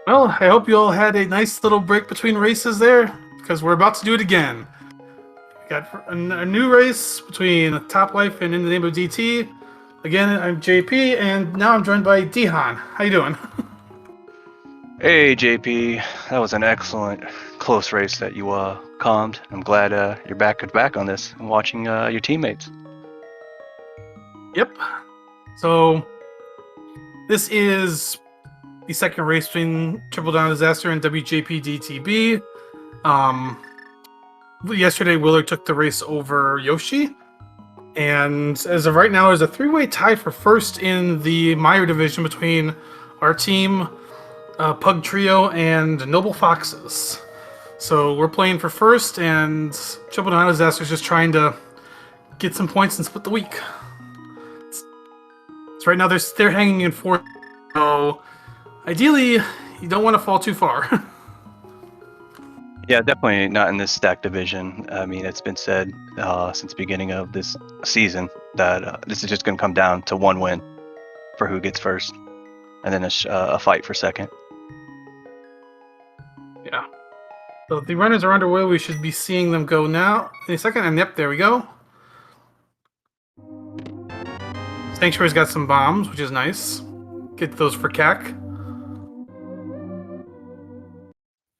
Well, I hope you all had a nice little break between races there, because we're about to do it again. We got a new race between Top Life and In the Name of DT. Again, I'm JP, and now I'm joined by Dihan. How you doing? Hey JP, that was an excellent close race that you calmed. I'm glad you're back on this and watching your teammates. Yep. So, this is the second race between Triple Down Disaster and WJPDTB. Yesterday, Willard took the race over Yoshi. And as of right now, there's a three-way tie for first in the Meyer division between our team, Pug Trio, and Noble Foxes. So we're playing for first, and Triple Down Disaster is just trying to get some points and split the week. So right now they're hanging in fourth. So ideally, you don't want to fall too far. Yeah, definitely not in this stack division. I mean, it's been said since the beginning of this season that this is just going to come down to one win for who gets first, and then a fight for second. Yeah. So the runners are underway. We should be seeing them go now in a second. And yep, there we go. Sanctuary's got some bombs, which is nice. Get those for CAC.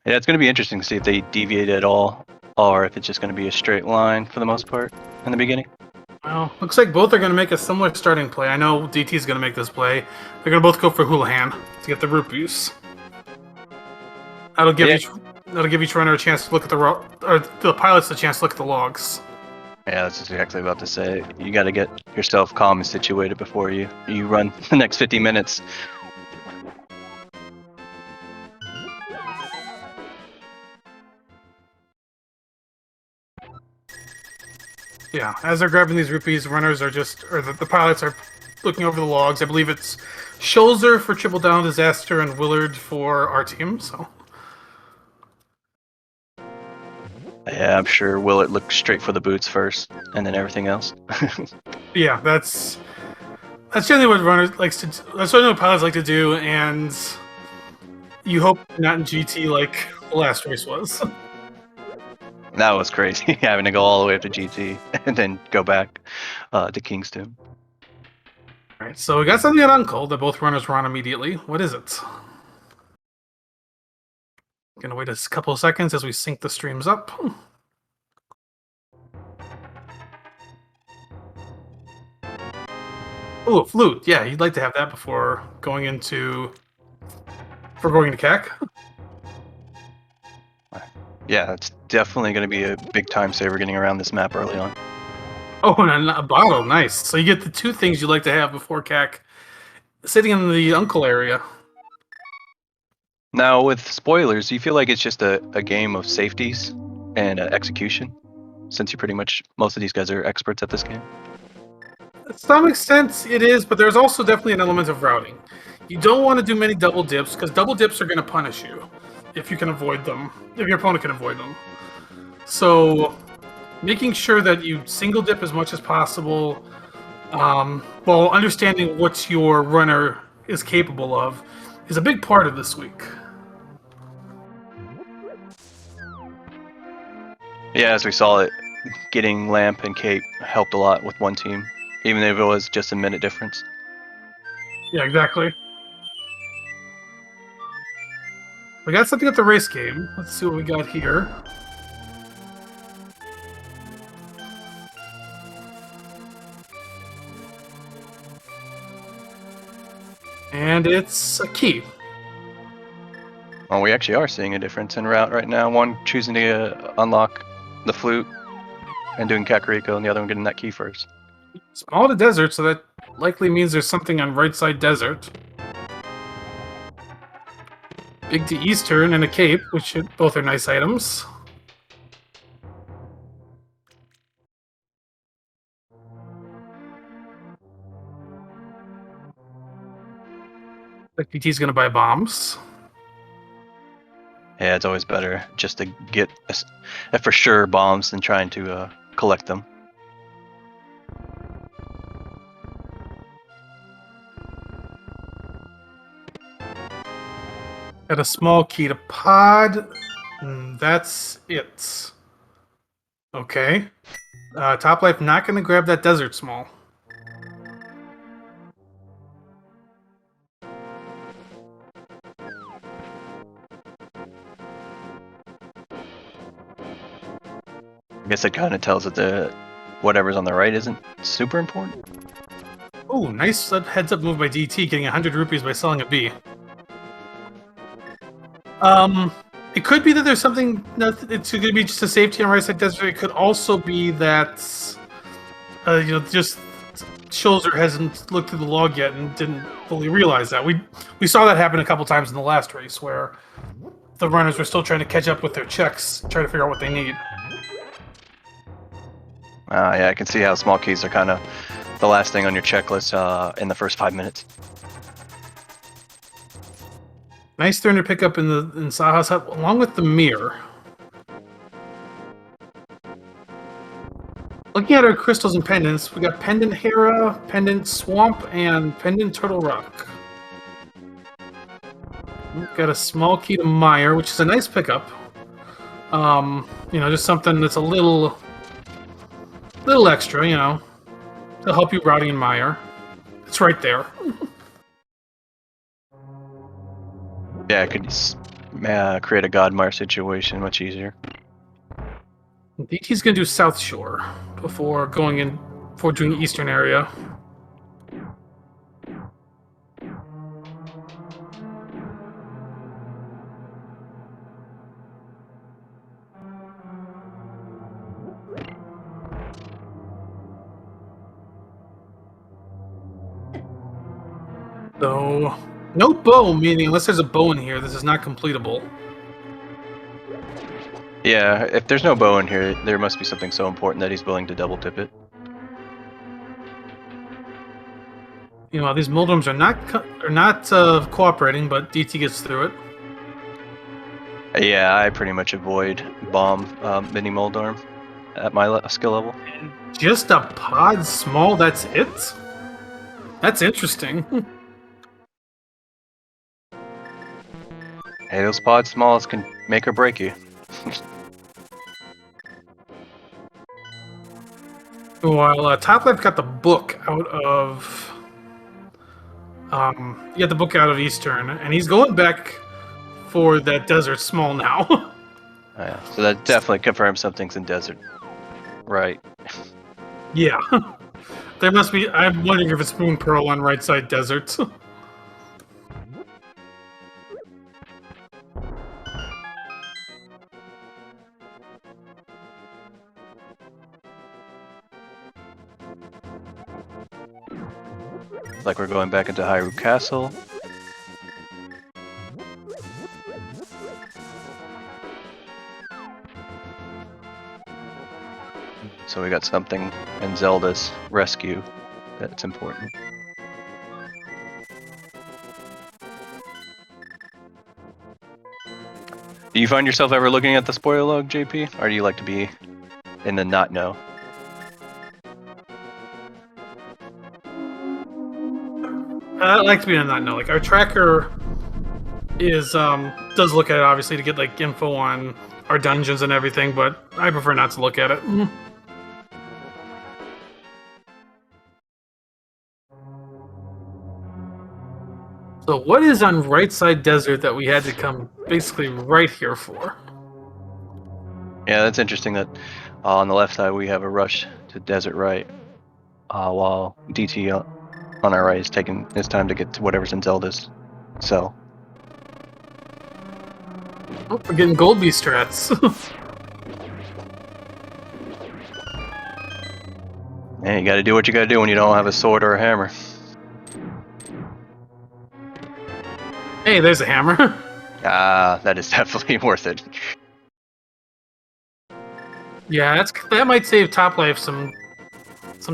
Yeah, it's going to be interesting to see if they deviate at all, or if it's just going to be a straight line for the most part in the beginning. Well, looks like both are going to make a similar starting play. I know DT is going to make this play. They're going to both go for Houlihan to get the rupees. That'll give each runner a chance to look at the pilots a chance to look at the logs. Yeah, that's exactly about to say. You got to get yourself calm and situated before you run the next 50 minutes. Yeah, as they're grabbing these rupees, runners are the pilots are looking over the logs. I believe it's Scholzer for Triple Down Disaster and Willard for our team. So. Yeah, I'm sure Willett looked straight for the boots first, and then everything else. Yeah, that's generally what runners likes to. That's what pilots like to do, and you hope not in GT like the last race was. That was crazy, having to go all the way up to GT and then go back to Kingston. All right, so we got something at Uncle that both runners were on immediately. What is it? Gonna wait a couple of seconds as we sync the streams up. Oh, a flute. Yeah, you'd like to have that before going into CAC. Yeah, it's definitely going to be a big time saver getting around this map early on. Oh, and a bottle. Nice. So you get the two things you like to have before CAC sitting in the Uncle area. Now, with spoilers, do you feel like it's just a game of safeties and execution, since you pretty much, most of these guys are experts at this game? To some extent, it is, but there's also definitely an element of routing. You don't want to do many double dips, because double dips are going to punish you if you can avoid them, if your opponent can avoid them. So, making sure that you single dip as much as possible, while understanding what your runner is capable of, is a big part of this week. Yeah, as we saw it, getting Lamp and Cape helped a lot with one team, even if it was just a minute difference. Yeah, exactly. We got something at the race game. Let's see what we got here. And it's a key. Well, we actually are seeing a difference in route right now. One choosing to unlock the flute and doing Kakariko, and the other one getting that key first. Small to desert, so that likely means there's something on right side desert. Big to eastern and a cape, which both are nice items. Like PT's gonna buy bombs. Yeah, it's always better just to get for sure bombs than trying to collect them. Got a small key to pod. That's it. Okay. Top Life not going to grab that desert small. I guess it kind of tells that the whatever's on the right isn't super important. Oh, nice heads up move by DT, getting 100 rupees by selling a B. It could be that there's something. It's going to be just a safety on right side desert. It could also be that, just Schulzer hasn't looked through the log yet and didn't fully realize that. We saw that happen a couple times in the last race where the runners were still trying to catch up with their checks, trying to figure out what they need. Yeah, I can see how small keys are kind of the last thing on your checklist in the first 5 minutes. Nice turn to pick up in Saha's hut, along with the mirror. Looking at our crystals and pendants, we got Pendant Hera, Pendant Swamp, and Pendant Turtle Rock. We've got a small key to Mire, which is a nice pickup. Just something that's a little extra, to help you routing in Mire. It's right there. Yeah, I could create a Godmire situation much easier. DT's gonna do South Shore before doing Eastern area. So, no bow, meaning unless there's a bow in here, this is not completable. Yeah, if there's no bow in here, there must be something so important that he's willing to double tip it. These Moldrums are not cooperating, but DT gets through it. Yeah, I pretty much avoid bomb mini Moldorm at my skill level. And just a pod small, that's it? That's interesting. Hey, those pod smalls can make or break you. While Top Life got the book out of... the book out of Eastern, and he's going back for that desert small now. Oh, yeah. So that definitely confirms something's in desert. Right. Yeah. There must be... I'm wondering if it's Moon Pearl on right side desert. Like we're going back into Hyrule Castle. So we got something in Zelda's rescue that's important. Do you find yourself ever looking at the spoiler log, JP? Or do you like to be in the not know? I like to be in a not know. Like, our tracker does look at it, obviously, to get, like, info on our dungeons and everything, but I prefer not to look at it. So what is on right side desert that we had to come basically right here for? Yeah, that's interesting that on the left side we have a rush to desert right, while DT on our right is taking his time to get to whatever's in Zelda's cell. Oh, we're getting gold beast strats. Yeah, you gotta do what you gotta do when you don't have a sword or a hammer. Hey, there's a hammer. That is definitely worth it. Yeah, that might save Top Life some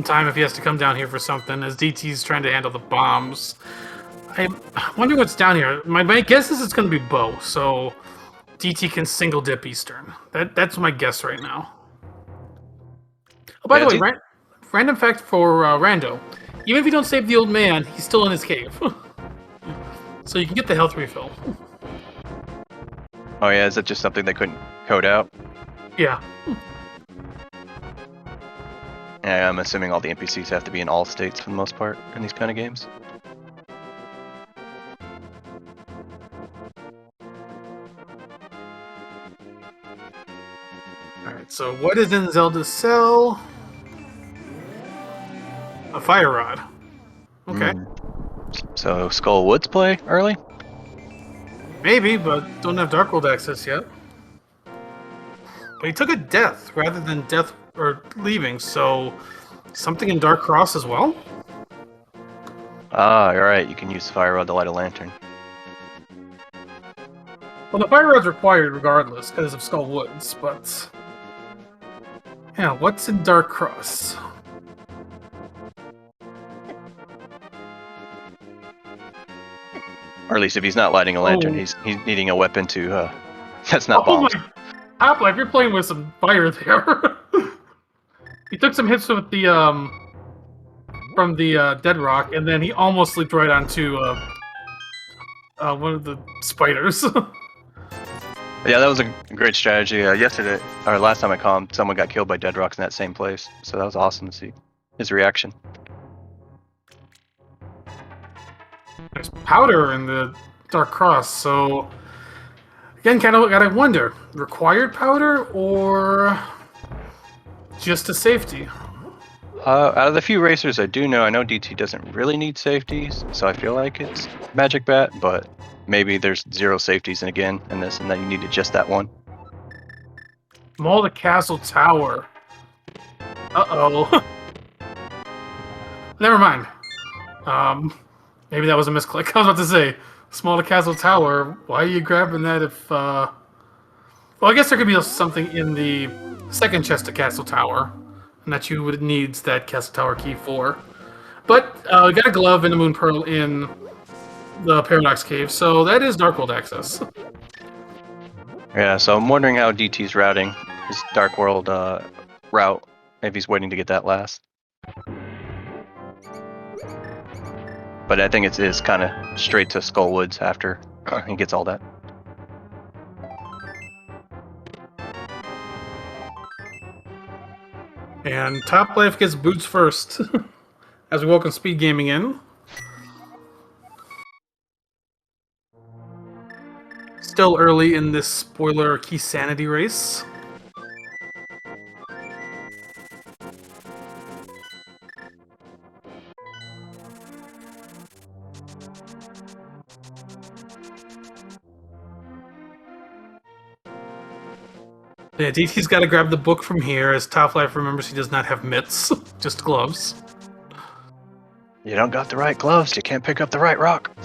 time if he has to come down here for something, as DT's trying to handle the bombs. I'm wondering what's down here. My guess is it's going to be bow, so DT can single dip Eastern. That's my guess right now. Oh, by the way, random fact for Rando. Even if you don't save the old man, he's still in his cave. So you can get the health refill. Oh yeah, is that just something they couldn't code out? Yeah. Yeah, I'm assuming all the NPCs have to be in all states for the most part in these kind of games. Alright, so what is in Zelda's cell? A fire rod. Okay. So Skull Woods play early? Maybe, but don't have Dark World access yet. But he took a death rather than death or leaving, so something in Dark Cross as well? Ah, you're right. You can use Fire Rod to light a lantern. Well, the fire rod's required regardless because of Skull Woods, but yeah, what's in Dark Cross? Or at least if he's not lighting a lantern, Oh. he's needing a weapon to. That's not Oh bombs. my Half-Life, you're playing with some fire there. He took some hits with the from the Dead Rock, and then he almost leaped right onto one of the spiders. Yeah, that was a great strategy. Yesterday, or last time I called him, someone got killed by dead rocks in that same place. So that was awesome to see his reaction. There's powder in the Dark Cross, so again, kind of gotta wonder: required powder or just a safety? Out of the few racers I do know, I know DT doesn't really need safeties, so I feel like it's Magic Bat, but maybe there's 0 safeties in this, and then you needed just that one. Maul the Castle Tower. Uh-oh. Never mind. Maybe that was a misclick. I was about to say, Small the Castle Tower. Why are you grabbing that if, Well, I guess there could be something in the second chest of Castle Tower, and that you would need that Castle Tower key for. But, we got a glove and a Moon Pearl in the Paradox Cave, so that is Dark World access. Yeah, so I'm wondering how DT's routing his Dark World route. Maybe he's waiting to get that last. But I think it is kind of straight to Skull Woods after he gets all that. And Top Life gets boots first, as we welcome SpeedGaming in. Still early in this spoiler key sanity race. Yeah, DT's got to grab the book from here, as Top Life remembers he does not have mitts, just gloves. You don't got the right gloves, you can't pick up the right rock.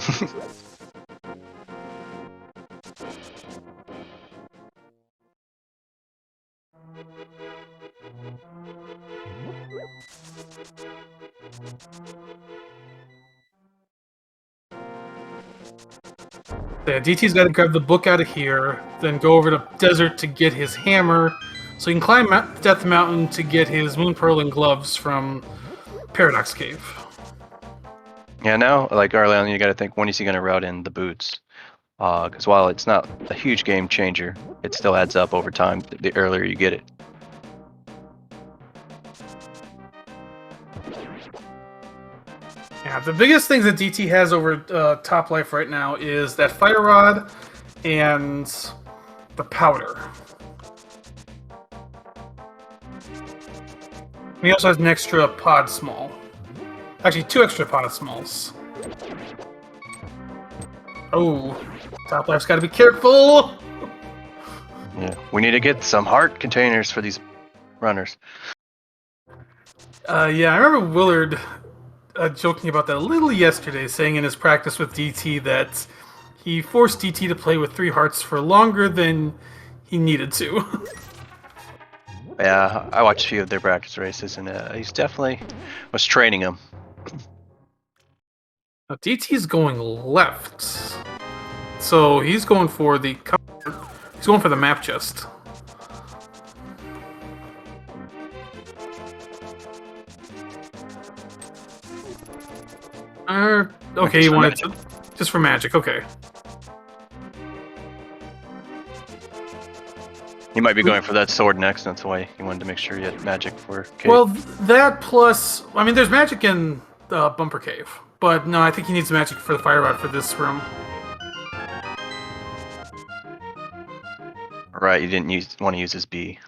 Yeah, DT's got to grab the book out of here, then go over to desert to get his hammer, so he can climb Death Mountain to get his Moon Pearl and gloves from Paradox Cave. Yeah, now, like early on, you got to think, when is he going to route in the boots? Because while it's not a huge game changer, it still adds up over time the earlier you get it. Yeah, the biggest things that DT has over Top Life right now is that Fire Rod and the powder. And he also has an extra pod small. Actually, 2 extra pod smalls. Oh, Top Life's got to be careful! Yeah, we need to get some heart containers for these runners. Yeah, I remember Willard joking about that a little yesterday, saying in his practice with DT that he forced DT to play with 3 hearts for longer than he needed to. Yeah, I watched a few of their practice races, and he's definitely was training them. Now, DT's going left, so he's going for the map chest. Okay, you wanted to just for magic. Okay. He might be going for that sword next. That's why he wanted to make sure he had magic for Kate. Well, that plus, I mean, there's magic in the Bumper Cave, but no, I think he needs magic for the Fire Rod for this room. Right, you didn't want to use his B.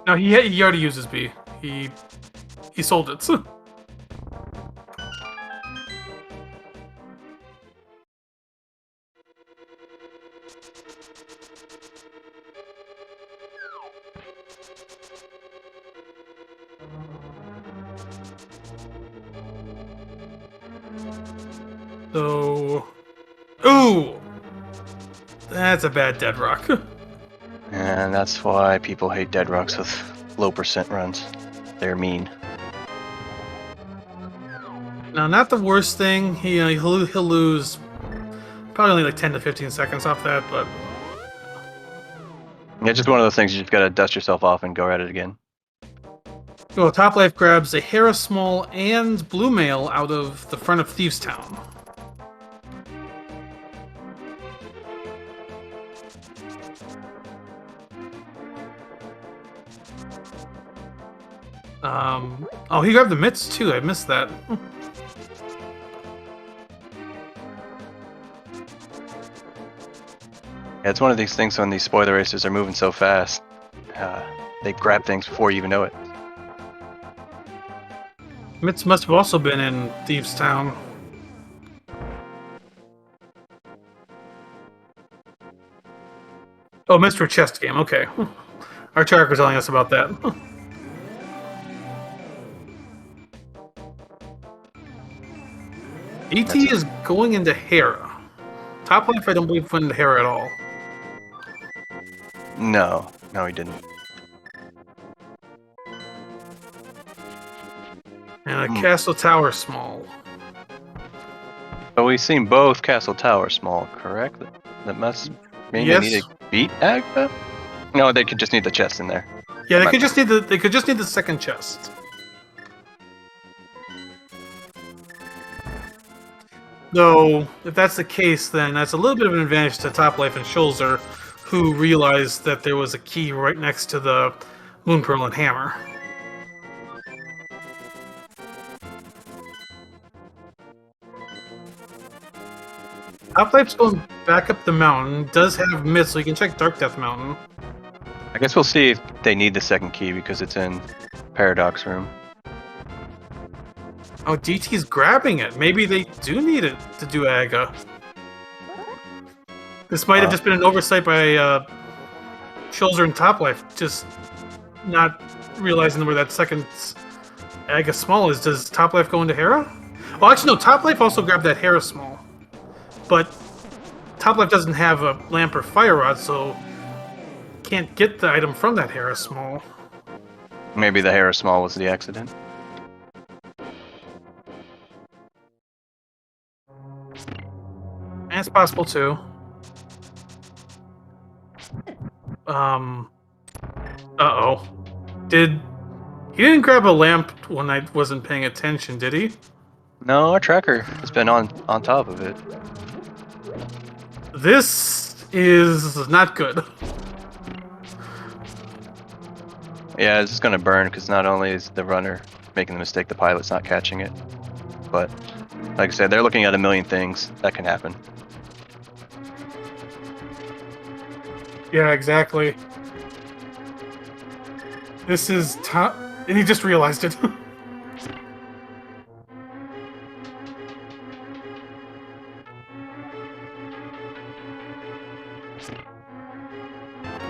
No, he already uses B. He sold it. So, ooh, that's a bad dead rock. And that's why people hate dead rocks with low percent runs. They're mean. No, not the worst thing. He'll lose probably only like 10 to 15 seconds off that, but Yeah, just one of those things you just gotta dust yourself off and go at it again. well, Top Life grabs a Hera Small and Blue Mail out of the front of Thieves Town. Oh, he grabbed the mitts too. I missed that. Yeah, it's one of these things when these spoiler races are moving so fast. They grab things before you even know it. Mitts must have also been in Thieves Town. Oh, Mr. Chest Game. Okay. Our tracker was telling us about that. ET is going into Hera. Top Life, I don't believe, went into Hera at all. No, he didn't. And a Castle Tower Small. But we've seen both Castle Tower small, correct? That must mean Yes. they need to beat Agba? No, they could just need the chest in there. Yeah, they could just need the second chest. Though, if that's the case, then that's a little bit of an advantage to Top Life and Schulzer, who realized that there was a key right next to the Moon Pearl and Hammer. Top Life's going back up the mountain. Does have myths, so you can check Dark Death Mountain. I guess we'll see if they need the second key because it's in Paradox Room. Oh, DT's grabbing it. Maybe they do need it to do Aga. This might have just been an oversight by Schulzer and Top Life, just not realizing where that second Aga Small is. Does Top Life go into Hera? Oh, actually, no. Top Life also grabbed that Hera Small. But Top Life doesn't have a lamp or fire rod, so can't get the item from that Hera Small. Maybe the Hera Small was the accident. And it's possible too. Uh-oh. He didn't grab a lamp when I wasn't paying attention, did he? No, our tracker has been on top of it. This is not good. Yeah, it's just gonna burn because not only is the runner making the mistake, the pilot's not catching it. But, like I said, they're looking at a million things that can happen. Yeah, exactly. This is top, and he just realized it.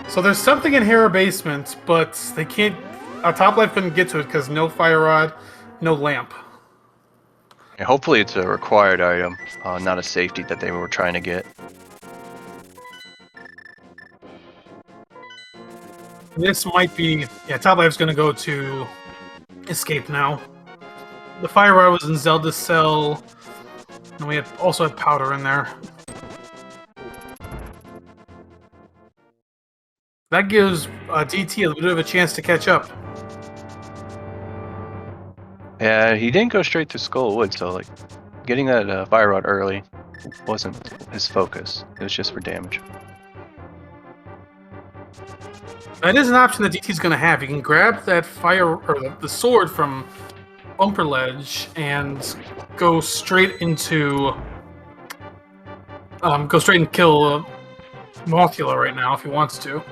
So there's something in Hera Basement, but they can't. Top Life couldn't get to it because no fire rod, no lamp. And hopefully it's a required item, not a safety that they were trying to get. This might be. Yeah, Top Life's gonna go to escape now. The fire rod was in Zelda's cell, and we also had powder in there. That gives DT a little bit of a chance to catch up. Yeah, he didn't go straight to Skull Wood, so like getting that fire rod early wasn't his focus. It was just for damage. That is an option that DT's going to have. You can grab that fire or the sword from Bumper Ledge and go straight into and kill Mothula right now if he wants to.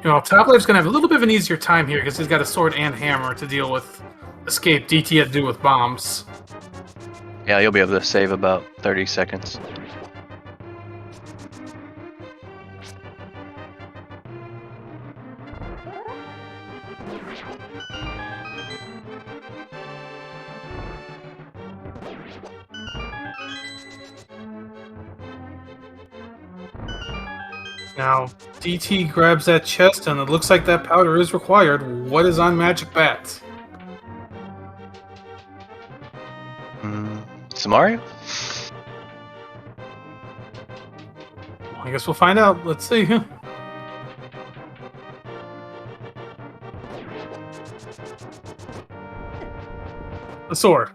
You know, Top Life's going to have a little bit of an easier time here because he's got a sword and hammer to deal with escape. DT had to do with bombs. Yeah, you'll be able to save about 30 seconds. Now, DT grabs that chest, and it looks like that powder is required. What is on Magic Bat? Samaria? I guess we'll find out. Let's see. The sword.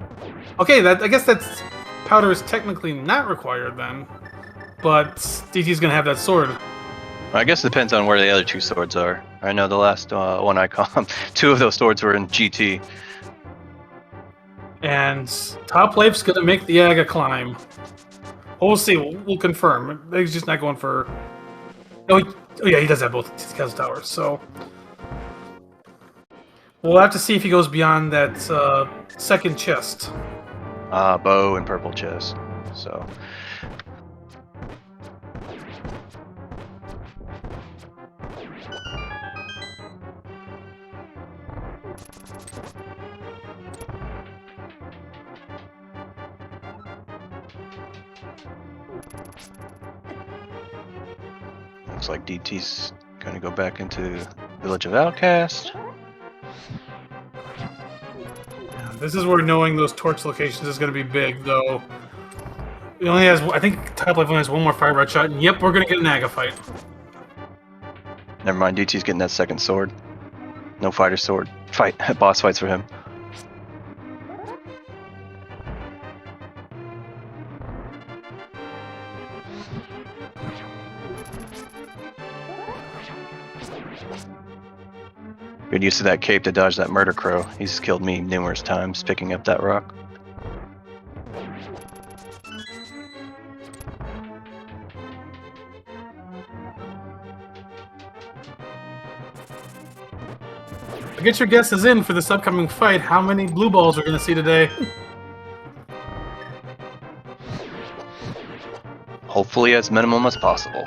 Okay, I guess that's powder is technically not required then, but DT's gonna have that sword. I guess it depends on where the other two swords are. I know the last one I caught, 2 of those swords were in GT. And Top Life's gonna make the Aga climb. Well, we'll see. We'll confirm. He's just not going for. No, he does have both Castle Towers. So we'll have to see if he goes beyond that second chest. Bow and purple chest. So. Looks like DT's gonna go back into Village of Outcast. This is where knowing those torch locations is going to be big, though. He only has, I think, Top Life only has one more fire rod shot, and yep, we're going to get an Aga fight. Never mind, DT's getting that second sword. No fighter sword. Boss fights for him. Good use of that cape to dodge that murder crow. He's killed me numerous times picking up that rock. Get your guesses in for this upcoming fight. How many blue balls we're going to see today? Hopefully as minimum as possible.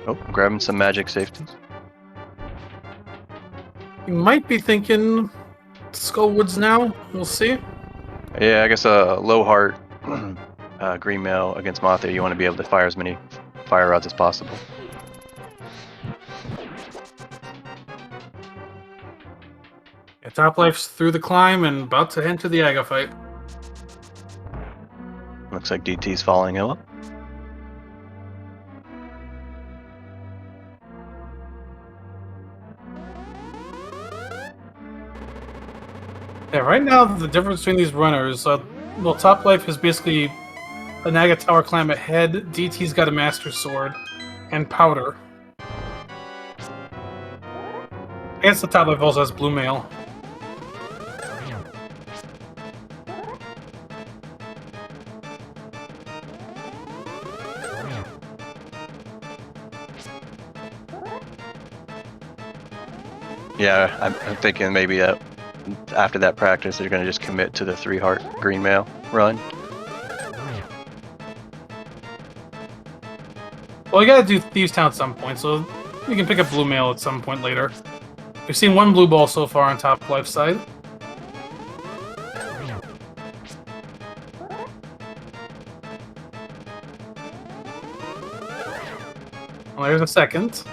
Oh, grabbing some magic safeties. You might be thinking Skullwoods now. We'll see. Yeah, I guess a low heart green mail against Mothra, you want to be able to fire as many fire rods as possible. Yeah, Top Life's through the climb and about to enter the Aga fight. Looks like DT's following him up. Yeah, right now the difference between these runners, well, Top Life is basically a Naga Tower climb ahead. DT's got a Master Sword and Powder. I guess the Top Life also has Blue Mail. Yeah, I'm thinking maybe after that practice, they're going to just commit to the 3-heart green mail run. Well, you gotta do Thieves Town at some point, so you can pick up Blue Mail at some point later. We've seen one blue ball so far on Top Life's side. Well, there's a second.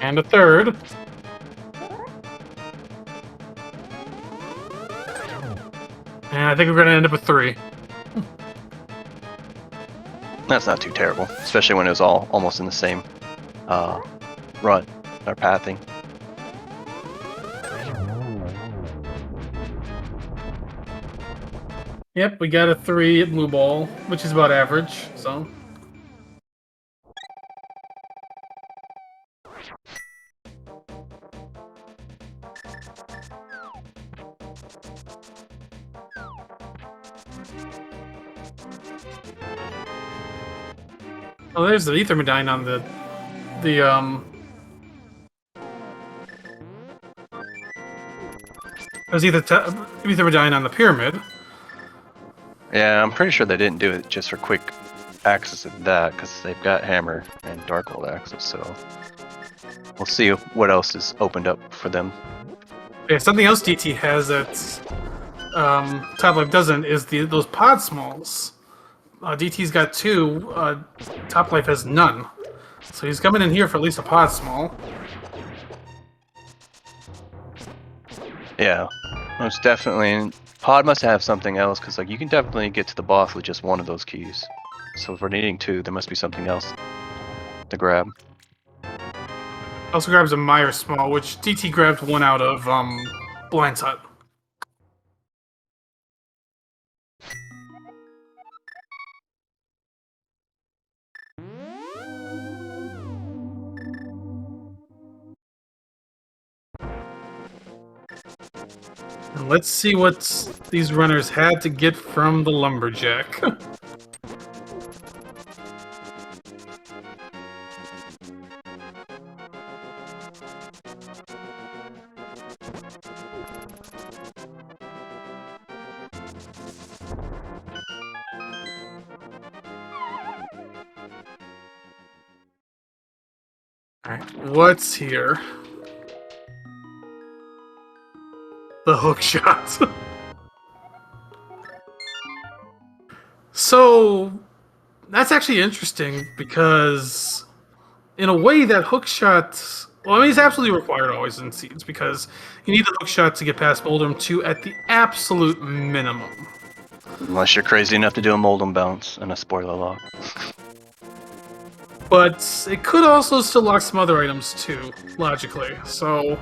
And a third. And I think we're going to end up with 3. That's not too terrible, especially when it was all almost in the same run or pathing. Yep, we got a 3 at blue ball, which is about average, so. Oh, there's the Ethermedine on the there's Ethermedine on the pyramid. Yeah, I'm pretty sure they didn't do it just for quick access to that, because they've got Hammer and Darkhold access, so we'll see what else is opened up for them. Yeah, something else DT has that Top Life doesn't is those pod smalls. DT's got 2. Top Life has none, so he's coming in here for at least a pod small. Yeah, most definitely. And Pod must have something else, because like you can definitely get to the boss with just one of those keys. So if we're needing 2, there must be something else to grab. Also grabs a Meyer small, which DT grabbed 1 out of Blind's Hut. And let's see what these runners had to get from the Lumberjack. Alright, what's here? The hook shot. So, that's actually interesting because, in a way, that hook shot. Well, I mean, it's absolutely required always in seeds because you need the hook shot to get past Moldrum 2 at the absolute minimum. Unless you're crazy enough to do a Moldrum bounce and a spoiler lock. But it could also still lock some other items too, logically. So.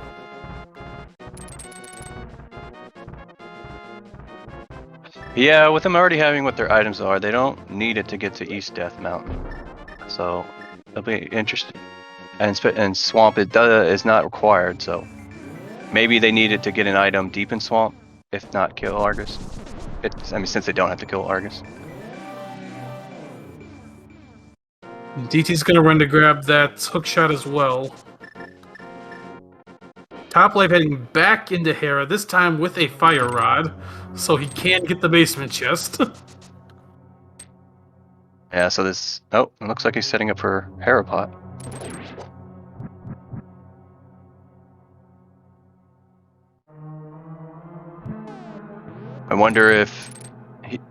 Yeah, with them already having what their items are, they don't need it to get to East Death Mountain. So it'll be interesting. And Swamp is not required, so maybe they need it to get an item deep in Swamp, if not kill Argus. I mean, since they don't have to kill Argus. DT's gonna run to grab that hook shot as well. Top Life heading back into Hera, this time with a Fire Rod, so he can get the basement chest. Yeah, so this... Oh, it looks like he's setting up for Hera Pot. I wonder if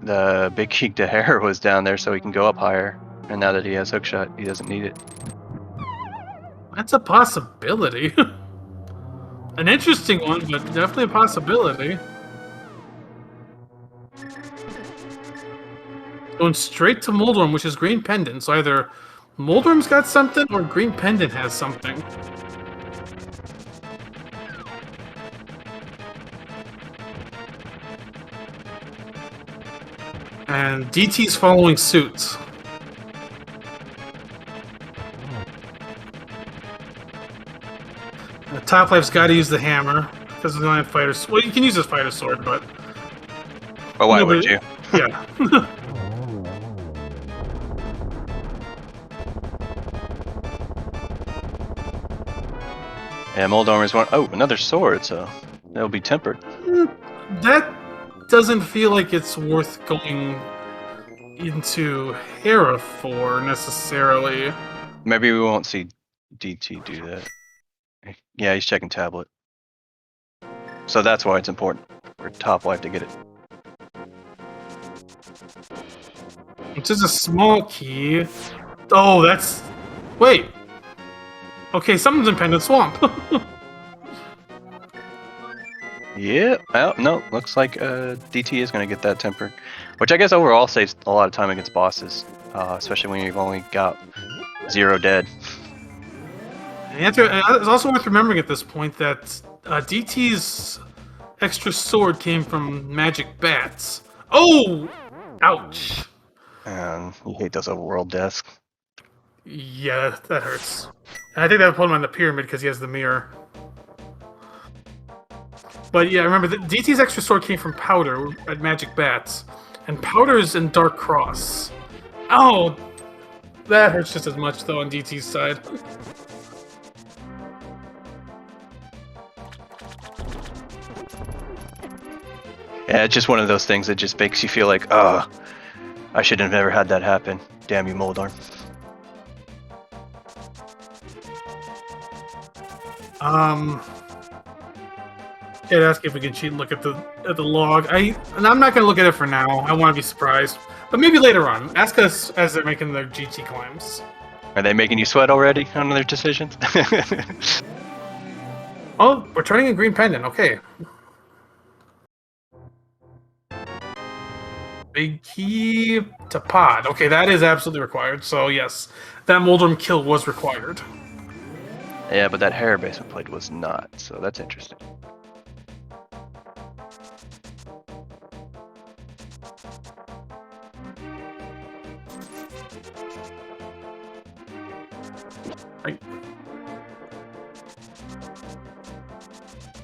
the big key to Hera was down there so he can go up higher. And now that he has hookshot, he doesn't need it. That's a possibility. An interesting one, but definitely a possibility. Going straight to Moldrum, which is Green Pendant. So either Moldrum's got something or Green Pendant has something. And DT's following suit. Top Life's got to use the hammer because they don't have fighters. Well, you can use his fighter sword, but. But why would you? Yeah. Yeah, Moldormer's one. Oh, another sword, so that'll be tempered. That doesn't feel like it's worth going into Hera for necessarily. Maybe we won't see DT do that. Yeah, he's checking tablet. So that's why it's important for Top Life to get it. It's just a small key. Oh, that's... Wait. Okay, something's in Pendant Swamp. Yeah. Oh, no. Looks like DT is going to get that tempered, which I guess overall saves a lot of time against bosses, especially when you've only got 0 dead. And it's also worth remembering at this point that DT's extra sword came from magic bats. Oh! Ouch. And you hate those overworld deaths. Yeah, that hurts. And I think that would put him on the pyramid because he has the mirror. But yeah, remember, DT's extra sword came from Powder at Magic Bats. And Powder's in Dark Cross. Oh! That hurts just as much, though, on DT's side. Yeah, it's just one of those things that just makes you feel like, oh, I should have never had that happen. Damn you, Moldar. I'd ask if we can cheat and look at the log. And I'm not gonna look at it for now. I want to be surprised, but maybe later on. Ask us as they're making their GT climbs. Are they making you sweat already on their decisions? Oh, we're turning a green pendant. Okay. Big key to pod. Okay, that is absolutely required. So yes, that Moldrum kill was required. Yeah, but that hair basement plate was not. So that's interesting. Right.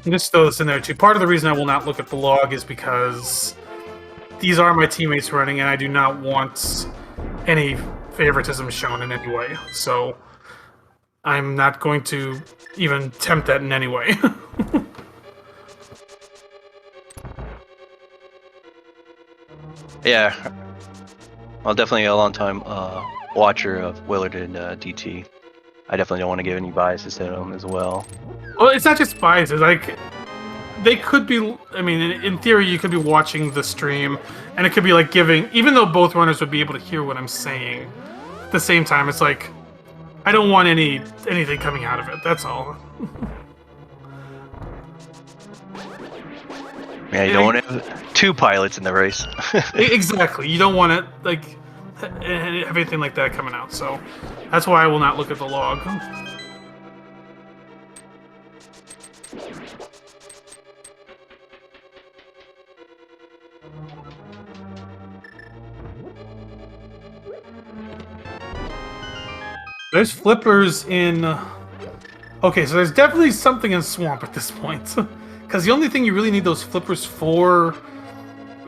Just throw this in there too. Part of the reason I will not look at the log is because these are my teammates running, and I do not want any favoritism shown in any way. So I'm not going to even tempt that in any way. Yeah, well, definitely a long time watcher of Willard and DT. I definitely don't want to give any biases to them as well. Well, it's not just biases. Like, they could be. I mean, in theory, you could be watching the stream, and it could be like giving. Even though both runners would be able to hear what I'm saying, at the same time, it's like I don't want anything coming out of it. That's all. Yeah, you don't want to have 2 pilots in the race. Exactly. You don't want it like have anything like that coming out. So that's why I will not look at the log. There's flippers in... Okay, so there's definitely something in Swamp at this point. Because the only thing you really need those flippers for,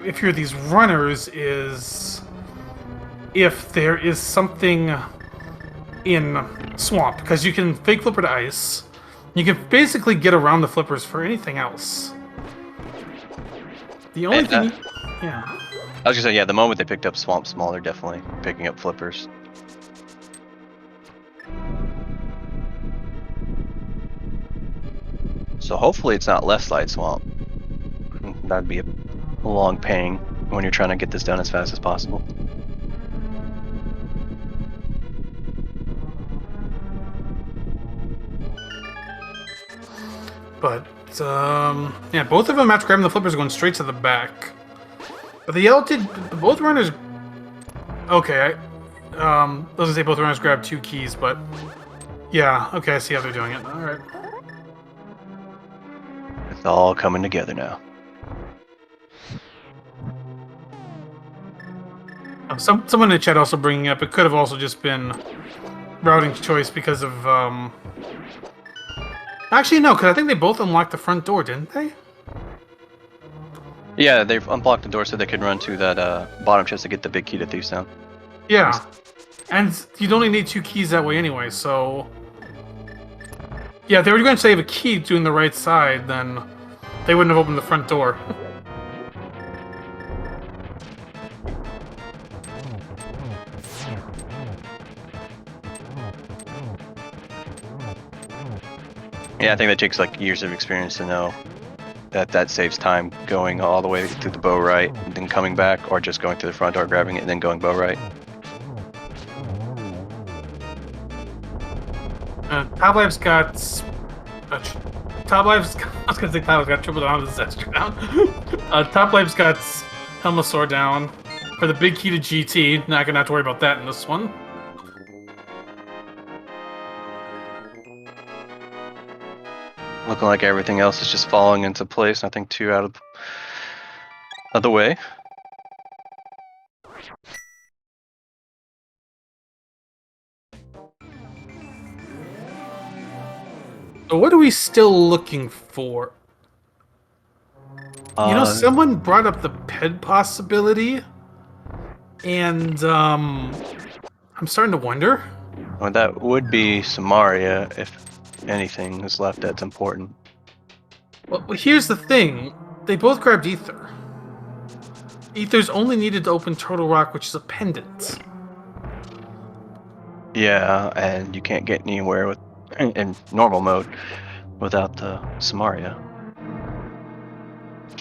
if you're these runners, is... if there is something in Swamp. Because you can fake flipper to ice. You can basically get around the flippers for anything else. The only thing... Yeah. I was gonna say, yeah, the moment they picked up Swamp Small, they're definitely picking up flippers. So hopefully it's not left side Swamp. That'd be a long pain when you're trying to get this done as fast as possible. But, yeah, both of them after grabbing the flippers are going straight to the back. But the yellow did... Both runners... Okay, I was gonna say both runners grabbed 2 keys, but... Yeah, okay, I see how they're doing it. Alright. It's all coming together now. Someone in the chat also bringing up, it could have also just been routing choice because of, Actually, no, because I think they both unlocked the front door, didn't they? Yeah, they've unblocked the door so they could run to that bottom chest to get the big key to Thief's Town. Yeah. And you'd only need 2 keys that way anyway, so... Yeah, if they were going to save a key doing the right side, then they wouldn't have opened the front door. Yeah, I think that takes like years of experience to know that that saves time going all the way through the bow right and then coming back, or just going through the front door, grabbing it, and then going bow right. Pavlov's got Top Life's I was gonna say Top Life's got triple down with Zestro down. Top Life's got Helmasaur down. For the big key to GT, not gonna have to worry about that in this one. Looking like everything else is just falling into place. I think 2 out of the way. So what are we still looking for? You know, someone brought up the PED possibility, and I'm starting to wonder. Well, that would be Samaria if anything is left that's important. Well, here's the thing. They both grabbed Ether. Ether's only needed to open Turtle Rock, which is a pendant. Yeah, and you can't get anywhere with in normal mode without the Samaria.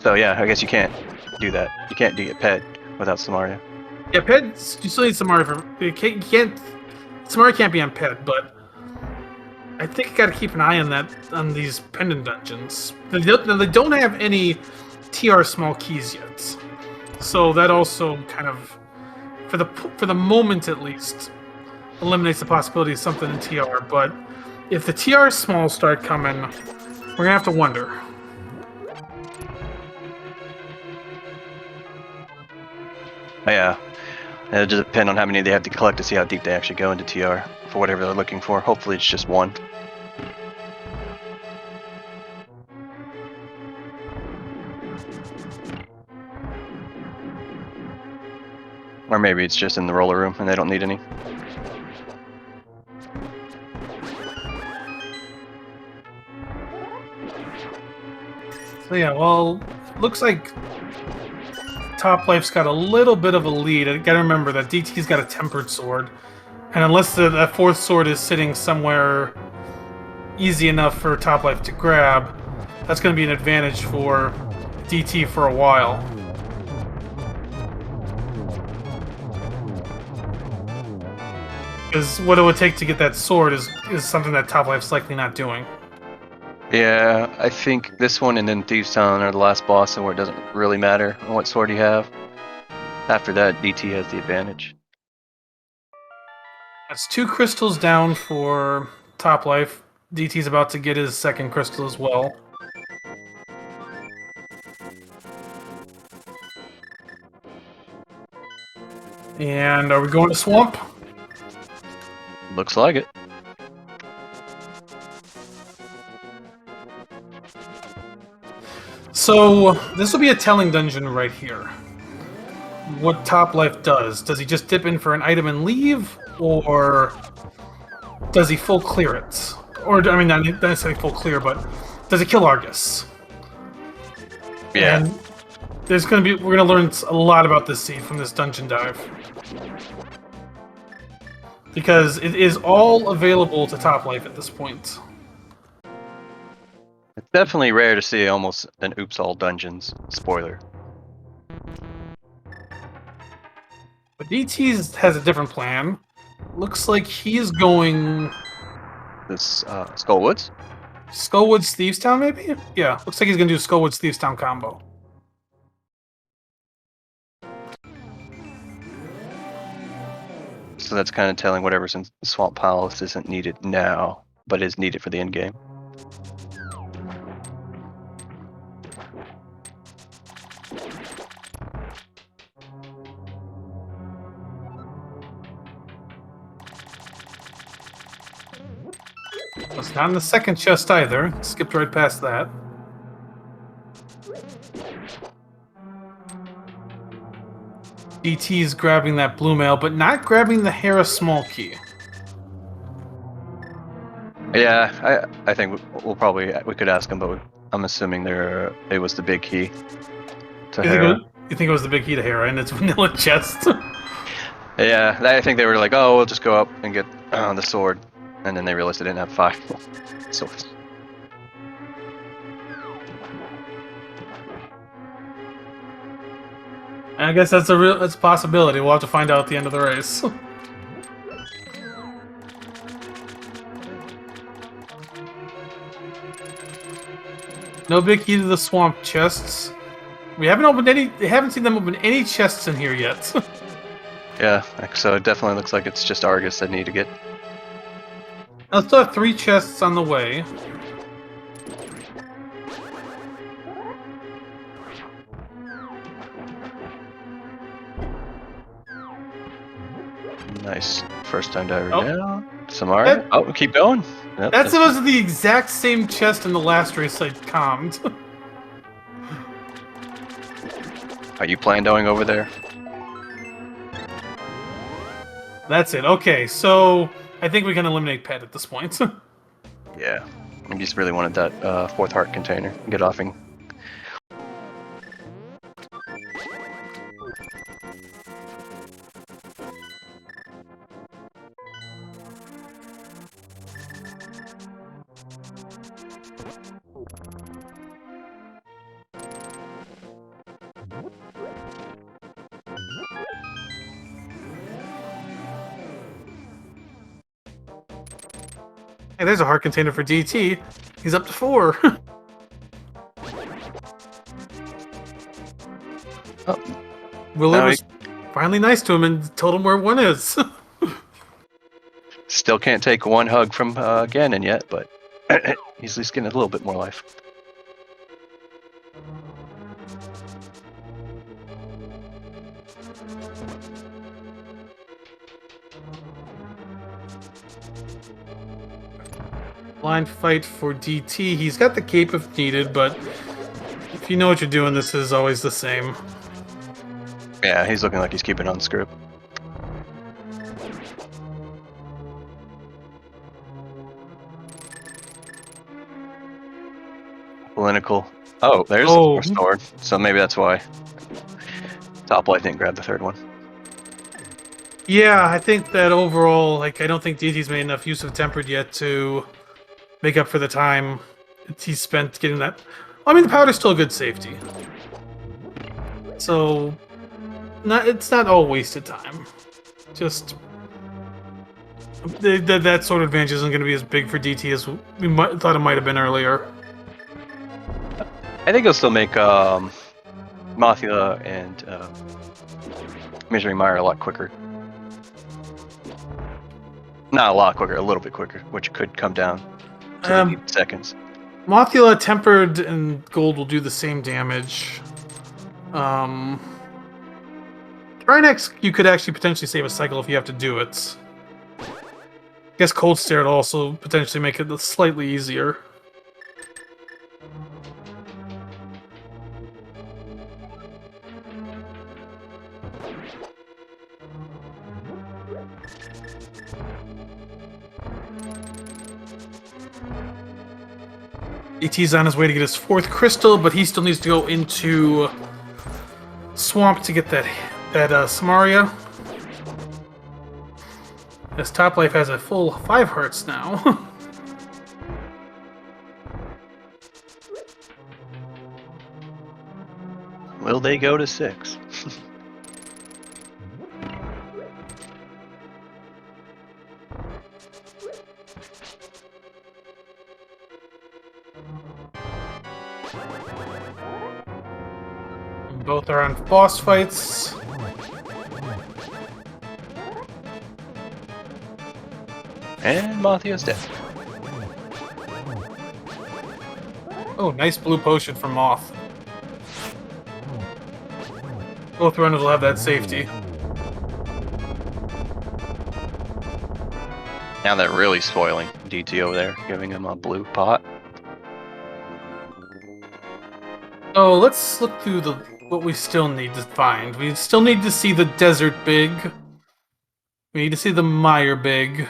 So yeah, I guess you can't do that. You can't do it PED without Samaria. Yeah, PED, you still need Samaria for... You can't Samaria can't be on PED, but I think you gotta keep an eye on that, on these pendant dungeons. They don't have any TR small keys yet. So that also kind of, for the moment at least, eliminates the possibility of something in TR, but if the TR small start coming, we're gonna have to wonder. Yeah, it'll just depend on how many they have to collect to see how deep they actually go into TR for whatever they're looking for. Hopefully it's just one. Or maybe it's just in the roller room and they don't need any. So yeah, well, looks like Top Life's got a little bit of a lead. I gotta remember that DT's got a tempered sword. And unless that fourth sword is sitting somewhere easy enough for Top Life to grab, that's gonna be an advantage for DT for a while. Because what it would take to get that sword is something that Top Life's likely not doing. Yeah, I think this one and then Thieves Town are the last boss, and where it doesn't really matter what sword you have. After that, DT has the advantage. That's 2 crystals down for Top Life. DT's about to get his second crystal as well. And are we going to Swamp? Looks like it. So, this will be a telling dungeon right here. What Top Life does. Does he just dip in for an item and leave? Or does he full clear it? Or, I mean, not necessarily full clear, but does he kill Argus? Yeah. And there's gonna be, we're gonna learn a lot about this seed from this dungeon dive. Because it is all available to Top Life at this point. It's definitely rare to see almost an oops all dungeons. Spoiler. But DT has a different plan. Looks like he's going... This Skullwoods? Skullwoods Thieves Town, maybe? Yeah, looks like he's gonna do Skullwoods Thieves Town combo. So that's kind of telling whatever, since Swamp Palace isn't needed now, but is needed for the end game. It's not in the second chest either. Skipped right past that. DT's grabbing that blue mail, but not grabbing the Hera small key. Yeah, I think we could ask him, but I'm assuming it was the big key to Hera. You think it was the big key to Hera and it's vanilla chest? Yeah, I think they were like, oh, we'll just go up and get the sword, and then they realized they didn't have 5 swords. I guess that's a possibility. We'll have to find out at the end of the race. No big key to the swamp chests. We haven't opened any. They haven't seen them open any chests in here yet. Yeah, so it definitely looks like it's just Argus that need to get. I still have 3 chests on the way. Nice. First time diver Oh. down. Samaria. Oh, keep going. Yep, That's supposed to be the exact same chest in the last race I calmed. Are you planning over there? That's it. Okay, so I think we can eliminate Pet at this point. Yeah. I just really wanted that 4th heart container. Get offing. Hey, there's a heart container for DT. He's up to 4. Oh, Willard no, was finally nice to him and told him where 1 is. still can't take 1 hug from Ganon yet, but he's at least getting a little bit more life. Blind fight for DT. He's got the cape if needed, but if you know what you're doing, this is always the same. Yeah, he's looking like he's keeping on script. Clinical. Oh, there's Oh. a sword. So maybe that's why Top Light didn't grab the 3rd one. Yeah, I think that overall, like, I don't think DT's made enough use of Tempered yet to make up for the time he's spent getting that. I mean, the powder's still a good safety. So, it's not all wasted time. Just that sort of advantage isn't going to be as big for DT as we thought it might have been earlier. I think he'll still make Mothula and Misery Mire a lot quicker. Not a lot quicker, a little bit quicker, which could come down to seconds. Mothula, Tempered, and Gold will do the same damage. Trinex, you could actually potentially save a cycle if you have to do it. I guess Cold Stare would also potentially make it slightly easier. DT's on his way to get his 4th crystal, but he still needs to go into Swamp to get that Samaria. This Top Life has a full 5 hearts now. Will they go to 6? Both are on boss fights. And Mothia's dead. Oh, nice blue potion from Moth. Both runners will have that safety. Now they're really spoiling DT over there, giving him a blue pot. Oh, let's look through what we still need to find. We still need to see the Desert Big. We need to see the Mire Big.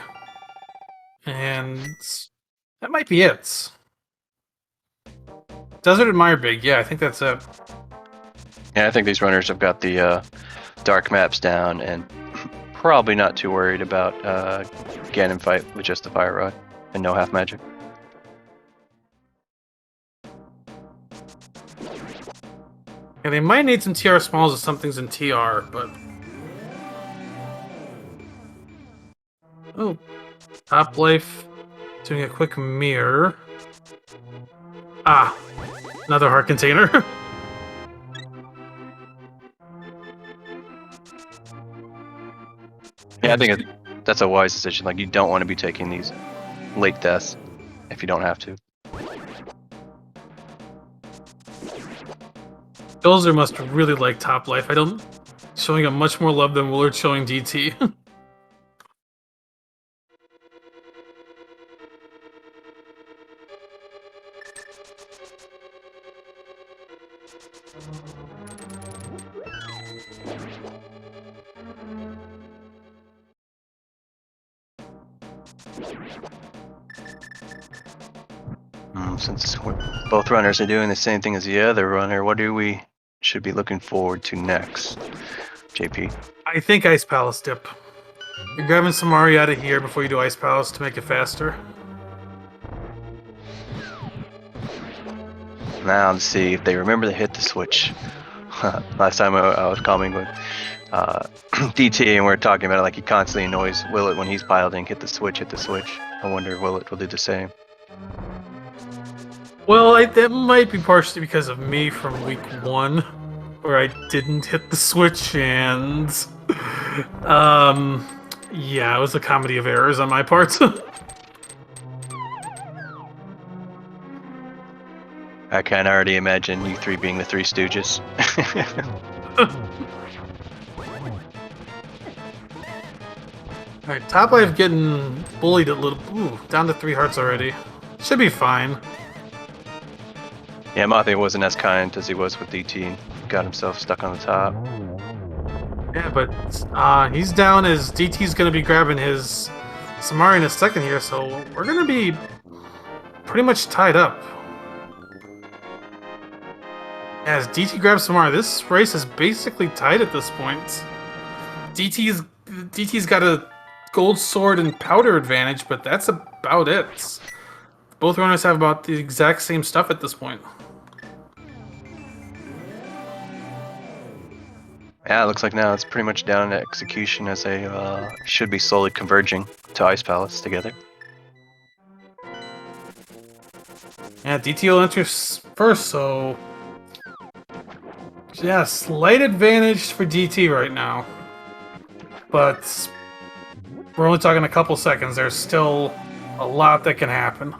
And that might be it. Desert and Mire Big, yeah, I think that's it. Yeah, I think these runners have got the dark maps down and probably not too worried about Ganon fight with just the Fire Rod and no half magic. And they might need some TR smalls if something's in TR, but... Oh. Top Life doing a quick mirror. Ah. Another heart container. Yeah, I think that's a wise decision. Like, you don't want to be taking these late deaths if you don't have to. Dozer must really like Top Life. I don't showing him much more love than Willard showing DT. Since both runners are doing the same thing as the other runner, what do we should be looking forward to next, JP? I think Ice Palace dip. You're grabbing some Mario out of here before you do Ice Palace to make it faster. Now let's see if they remember to hit the switch. Last time I was calming with DT and we were talking about it, like he constantly annoys Willett when he's piloting. Hit the switch, hit the switch. I wonder if Willett will do the same. Well, that might be partially because of me from week 1, where I didn't hit the switch, and yeah, it was a comedy of errors on my part. I can already imagine you three being the Three Stooges. Alright, Top Life getting bullied a little. Ooh, down to 3 hearts already. Should be fine. Yeah, Mothie wasn't as kind as he was with DT and got himself stuck on the top. Yeah, but he's down as DT's going to be grabbing his Samari in a second here, so we're going to be pretty much tied up. As DT grabs Samari, this race is basically tied at this point. DT's got a gold sword and powder advantage, but that's about it. Both runners have about the exact same stuff at this point. Yeah, it looks like now it's pretty much down to execution as they should be slowly converging to Ice Palace together. Yeah, DT will enter first, so yeah, slight advantage for DT right now. But we're only talking a couple seconds. There's still a lot that can happen.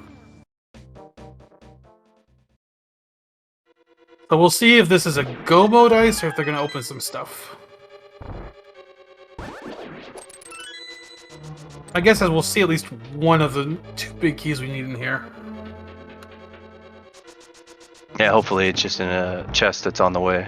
So we'll see if this is a go mode ice or if they're going to open some stuff. I guess as we'll see at least one of the 2 big keys we need in here. Yeah, hopefully it's just in a chest that's on the way.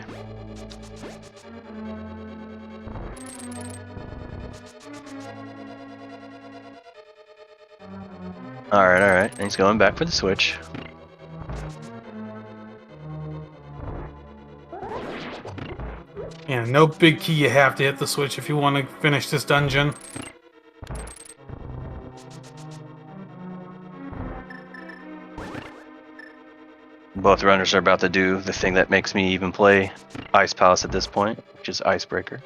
Alright, and he's going back for the switch. Yeah, no big key, you have to hit the switch if you want to finish this dungeon. Both runners are about to do the thing that makes me even play Ice Palace at this point, which is Icebreaker.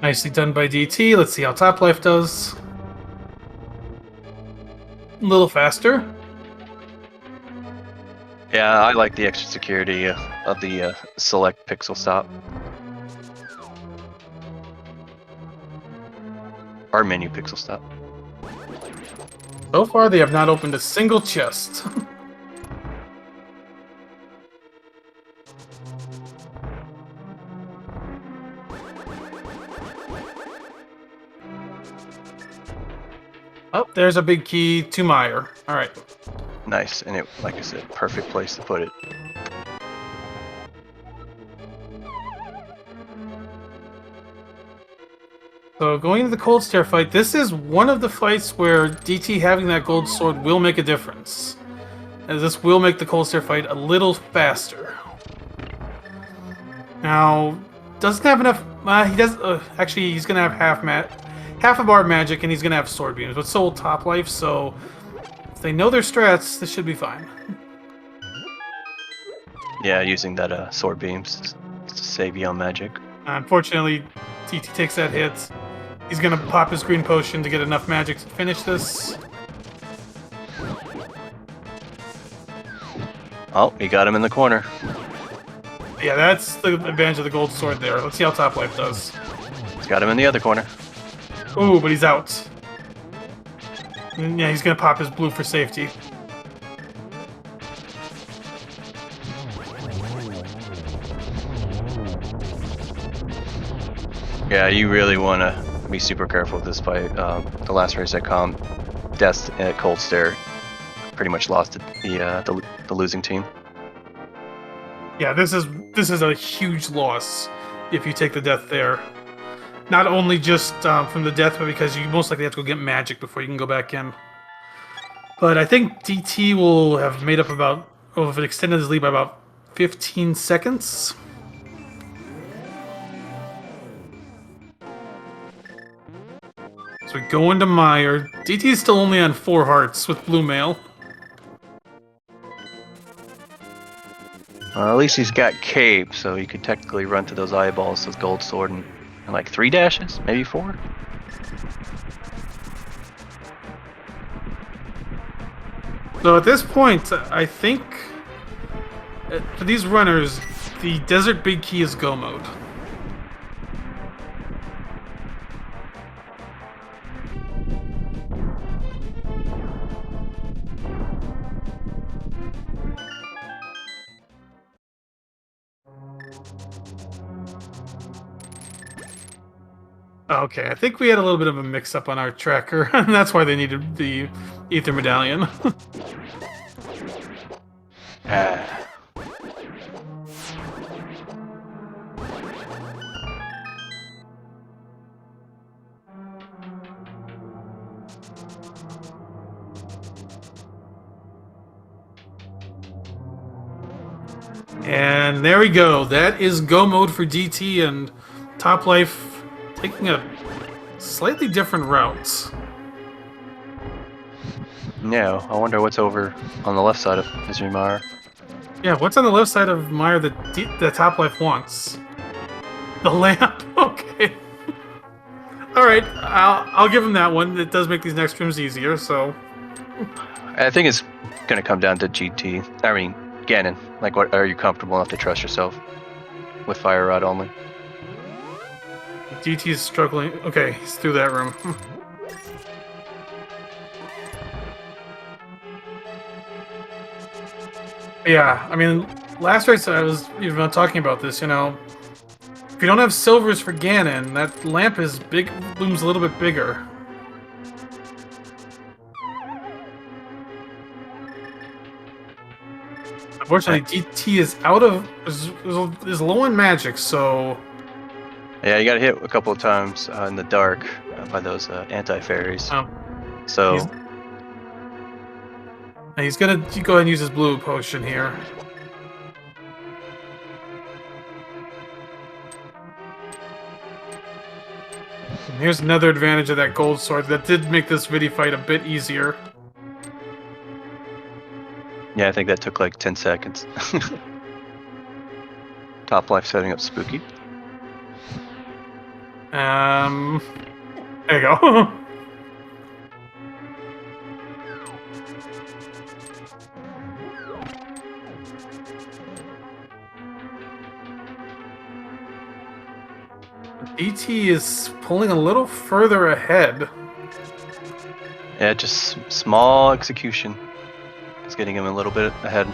Nicely done by DT. Let's see how Top Life does. A little faster. Yeah, I like the extra security of the select pixel stop. Or menu pixel stop. So far, they have not opened a single chest. Oh, there's a big key to Meyer. All right. Nice, and it, like I said, perfect place to put it. So going into the Cold Stare fight, this is one of the fights where DT having that gold sword will make a difference. As this will make the Cold Stare fight a little faster. Now, doesn't have enough. He does. Actually, he's gonna have half a bar of magic, and he's gonna have sword beams. But so will Top Life. So if they know their strats, this should be fine. Yeah, using that sword beams to save you on magic. Unfortunately, DT takes that hit. He's gonna pop his green potion to get enough magic to finish this. Oh, he got him in the corner. Yeah, that's the advantage of the gold sword there. Let's see how Top Life does. He's got him in the other corner. Ooh, but he's out. Yeah, he's gonna pop his blue for safety. Yeah, you really want to be super careful with this fight. The last race at Com, Death at Cold Stare pretty much lost the losing team. Yeah, this is a huge loss if you take the death there. Not only just from the death, but because you most likely have to go get magic before you can go back in. But I think DT will have made up about, oh, if it extended his lead by about 15 seconds. So we go into Meyer. DT is still only on 4 hearts with blue mail. At least he's got cape, so he could technically run to those eyeballs with gold sword and like 3 dashes, maybe 4. So at this point, I think for these runners, the Desert Big Key is go mode. Okay, I think we had a little bit of a mix-up on our tracker, and that's why they needed the Ether Medallion. And there we go. That is go mode for DT, and Top Life taking a slightly different route. Yeah, I wonder what's over on the left side of Misery Mire. Yeah, what's on the left side of Meyer that Top Life wants? The lamp? Okay. Alright, I'll give him that one. It does make these next rooms easier, so... I think it's going to come down to GT. I mean, Ganon. Like, what are you comfortable enough to trust yourself with Fire Rod only? DT is struggling. Okay, he's through that room. Yeah, I mean, last race I was even talking about this, you know. If you don't have silvers for Ganon, that lamp is big, looms a little bit bigger. Unfortunately, DT is out of is low on magic, so Yeah, you got hit a couple of times in the dark by those anti-fairies. So he's gonna go ahead and use his blue potion here. And here's another advantage of that gold sword that did make this Vidi fight a bit easier. yeah, I think that took like 10 seconds. Top Life setting up Spooky. There you go. DT is pulling a little further ahead. Yeah, just small execution. It's getting him a little bit ahead.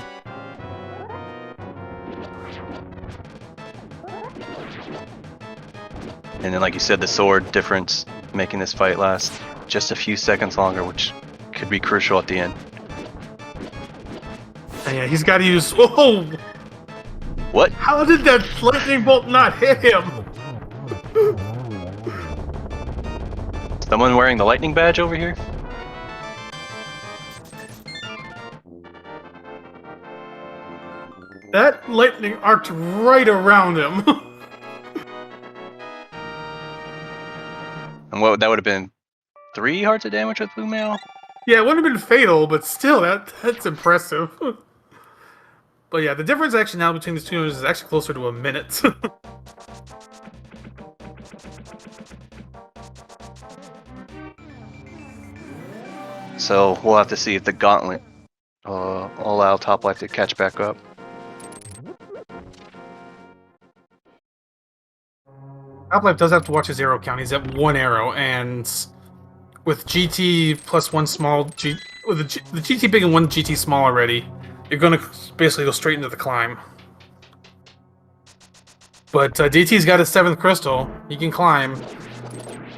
And then, like you said, the sword difference making this fight last just a few seconds longer, which could be crucial at the end. And yeah, he's got to use... Whoa! What? How did that lightning bolt not hit him? Someone wearing the lightning badge over here? That lightning arced right around him. And what, that would have been 3 hearts of damage with blue mail? Yeah, it wouldn't have been fatal, but still, that's impressive. But yeah, the difference actually now between these two moves is actually closer to a minute. So we'll have to see if the gauntlet allow Top Life to catch back up. Top Life does have to watch his arrow count. He's at 1 arrow, and with GT plus 1 small, with the GT big and 1 GT small already, you're going to basically go straight into the climb. But DT's got his 7th crystal. He can climb.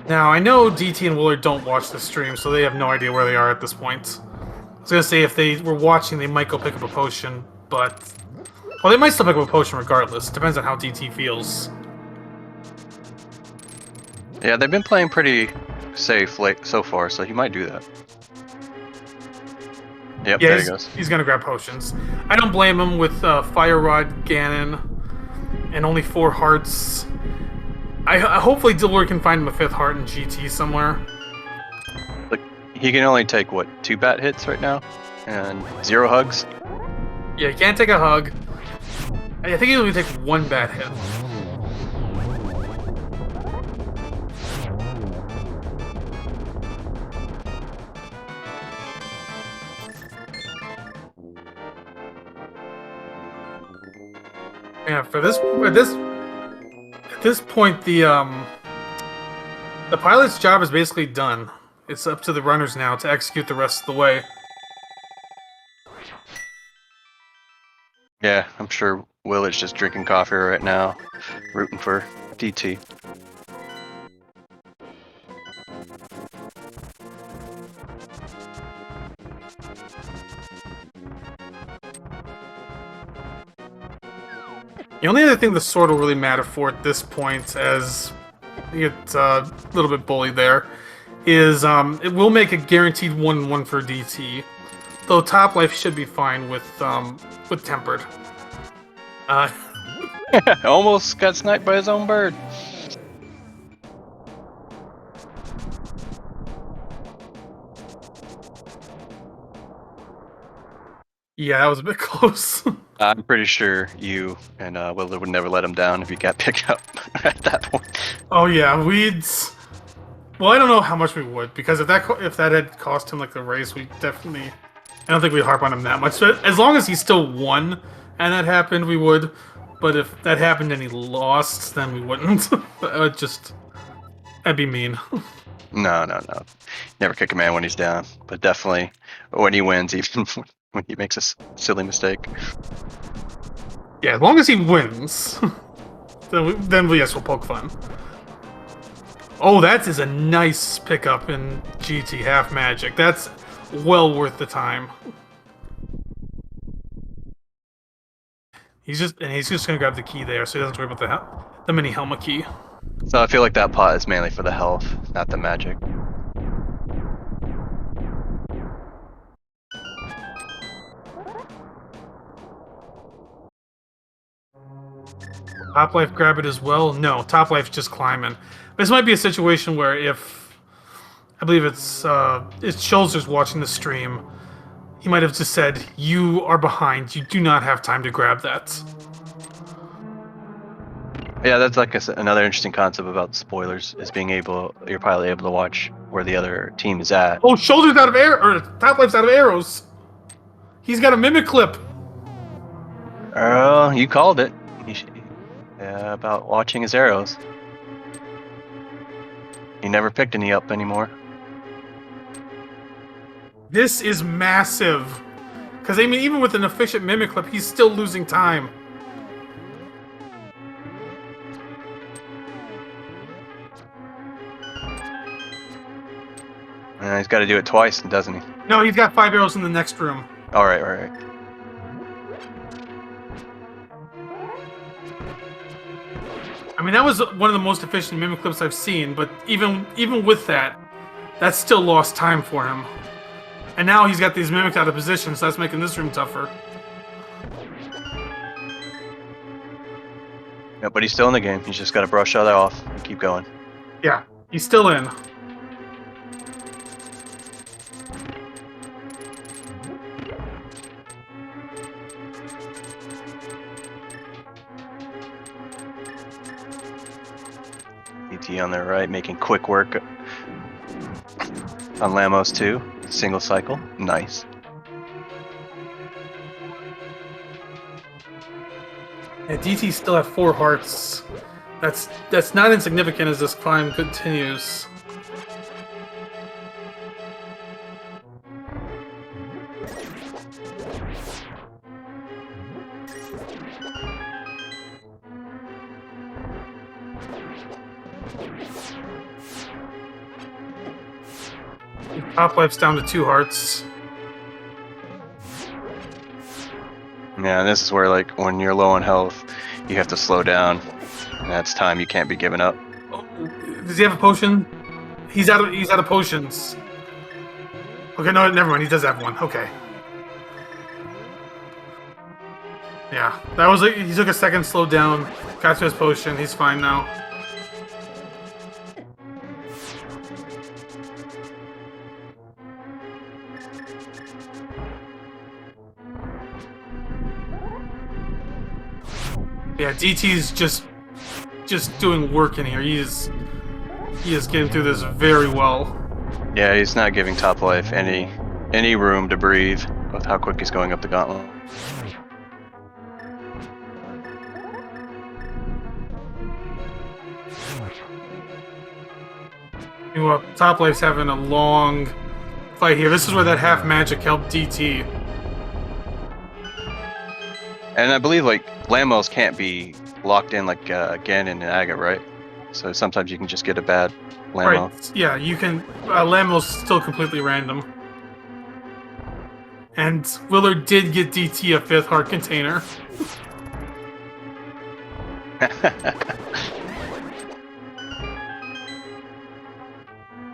Now, I know DT and Willard don't watch the stream, so they have no idea where they are at this point. I was going to say, if they were watching, they might go pick up a potion, but... Well, they might still pick up a potion regardless. Depends on how DT feels. Yeah, they've been playing pretty safe so far, so he might do that. Yep, Yeah, there he goes. He's going to grab potions. I don't blame him with Fire Rod, Ganon, and only 4 hearts. I hopefully Dillard can find him a 5th heart in GT somewhere. Look, he can only take, what, 2 bat hits right now? And 0 hugs? Yeah, he can't take a hug. I think he only takes 1 bad hit. Yeah, at this point, the pilot's job is basically done. It's up to the runners now to execute the rest of the way. Yeah, I'm sure Willard's just drinking coffee right now, rooting for DT. The only other thing the sword will really matter for at this point, as you get a little bit bullied there, is it will make a guaranteed 1-1 for DT. Though Top Life should be fine with Tempered. Almost got sniped by his own bird. Yeah, that was a bit close. I'm pretty sure you and Willard would never let him down if he got picked up at that point. Oh yeah, well, I don't know how much we would, because if that had cost him like the race, we definitely. I don't think we'd harp on him that much. But as long as he still won, and that happened, we would. But if that happened and he lost, then we wouldn't. That'd be mean. No. Never kick a man when he's down, but definitely when he wins, even when he makes a silly mistake. Yeah, as long as he wins, then yes, we'll poke fun. Oh, that is a nice pickup in GT Half Magic. That's well worth the time. He's just gonna grab the key there, so he doesn't worry about the mini helmet key. So I feel like that pot is mainly for the health, not the magic. Top Life grab it as well? No, Top Life's just climbing. This might be a situation where if I believe it's Schulzer's watching the stream, he might have just said, "You are behind. You do not have time to grab that." Yeah, that's like another interesting concept about spoilers is you're probably able to watch where the other team is at. Oh, Schulzer's out of Top Life's out of arrows. He's got a mimic clip. Oh, you called it. About watching his arrows. He never picked any up anymore. This is massive. Because, I mean, even with an efficient mimic clip, he's still losing time. He's got to do it twice, doesn't he? No, he's got 5 arrows in the next room. All right. I mean, that was one of the most efficient mimic clips I've seen, but even with that, that's still lost time for him. And now he's got these mimics out of position, so that's making this room tougher. Yeah, but he's still in the game. He's just got to brush that off and keep going. Yeah, he's still in. DT on the right, making quick work on Lamos too. Single cycle. Nice. Yeah, DT still have 4 hearts. That's not insignificant as this climb continues. Top life's down to 2 hearts. Yeah, and this is where, like, when you're low on health, you have to slow down. And that's time you can't be giving up. Oh, does he have a potion? He's out of potions. Okay, no, never mind. He does have one. Okay. Yeah, that was like he took a second, slowed down, got to his potion. He's fine now. Yeah, DT's just doing work in here. He is getting through this very well. Yeah, he's not giving Top Life any room to breathe with how quick he's going up the gauntlet. Meanwhile, Top Life's having a long fight here. This is where that half magic helped DT. And I believe, like, landmills can't be locked in like Ganon and Agate, right? So sometimes you can just get a bad landmill. Right, yeah, you can... Lammo's still completely random. And Willard did get DT a 5th heart container.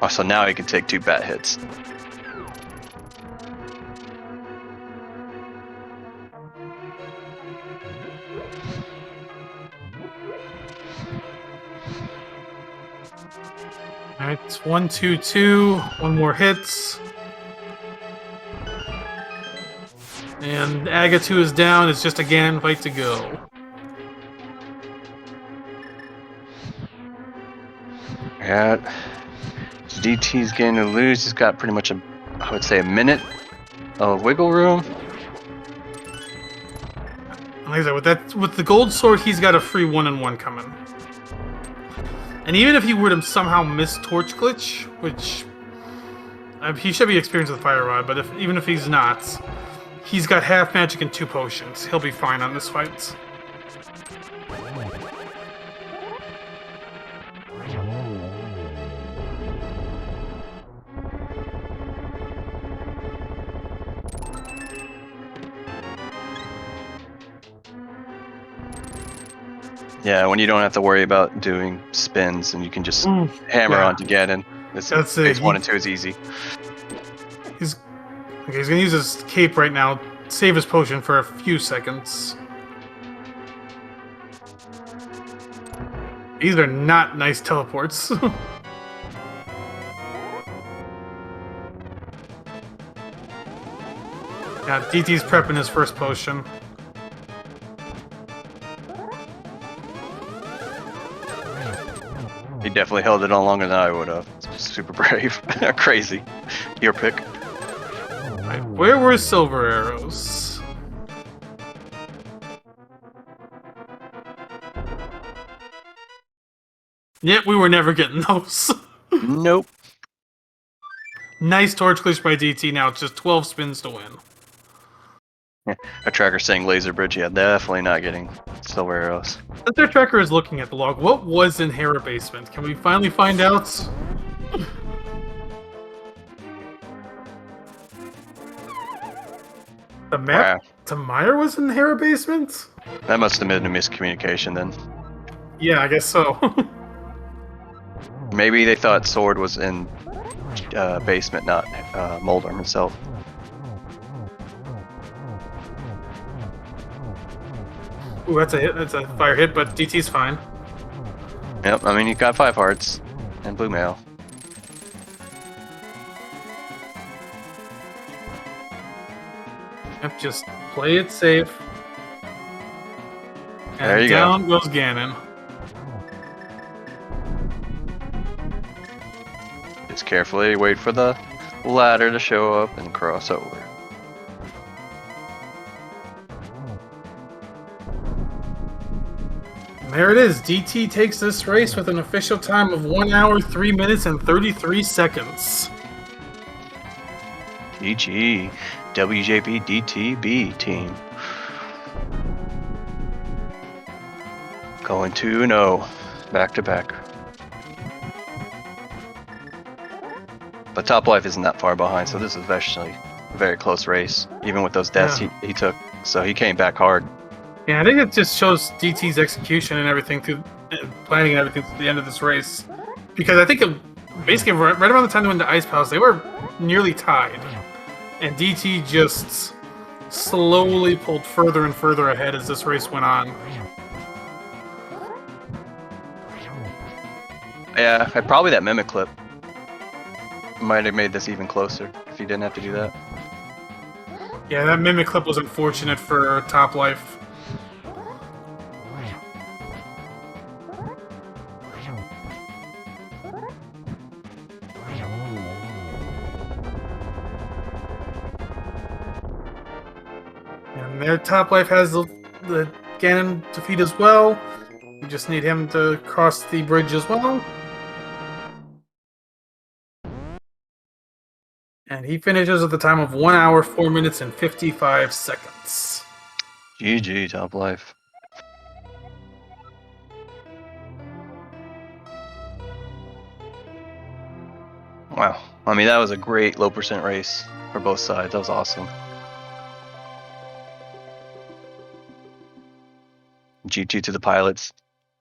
Oh, so now he can take 2 bat hits. Alright, it's 1, 2, 2. One more hits. And Agatu is down. It's just a Ganon fight to go. Yeah. DT's going to lose. He's got pretty much I would say a minute of wiggle room. Like I said, with the gold sword, he's got a free 1-on-1 coming. And even if he were to somehow miss Torch Glitch, which he should be experienced with Fire Rod, but even if he's not, he's got half magic and 2 potions. He'll be fine on this fight. Yeah, when you don't have to worry about doing spins and you can just hammer on to Ganon. Phase 1 and 2 is easy. He's gonna use his cape right now, save his potion for a few seconds. These are not nice teleports. Yeah, DT's prepping his first potion. He definitely held it on longer than I would have. Super brave. Crazy. Your pick. Right, where were silver arrows? Yep, we were never getting those. Nope. Nice torch glitch by DT. Now it's just 12 spins to win. A tracker saying laser bridge. Yeah, definitely not getting silver arrows. Since our tracker is looking at the log, what was in Hera Basement? Can we finally find out? The map to Meyer was in Hera Basement? That must have been a miscommunication then. Yeah, I guess so. Maybe they thought Sword was in basement, not Moldorm himself. Ooh, that's a hit. That's a fire hit, but DT's fine. Yep, I mean, you got 5 hearts and blue mail. Yep, just play it safe. And there you down goes Ganon. Just carefully wait for the ladder to show up and cross over. There it is. DT takes this race with an official time of 1 hour, 3 minutes, and 33 seconds. GG, WJPDTB team. Going 2-0, back to back. But Top Life isn't that far behind, so this is actually a very close race, even with those deaths he took. So he came back hard. Yeah, I think it just shows DT's execution and everything through planning and everything to the end of this race. Because I think basically right around the time they went to Ice Palace, they were nearly tied. And DT just slowly pulled further and further ahead as this race went on. Yeah, probably that mimic clip might have made this even closer if he didn't have to do that. Yeah, that mimic clip was unfortunate for Top Life. And their Top Life has the Ganon defeat as well. We just need him to cross the bridge as well. And he finishes at the time of 1 hour, 4 minutes, and 55 seconds. GG, Top Life. Wow. I mean, that was a great low percent race for both sides. That was awesome. GG to the pilots,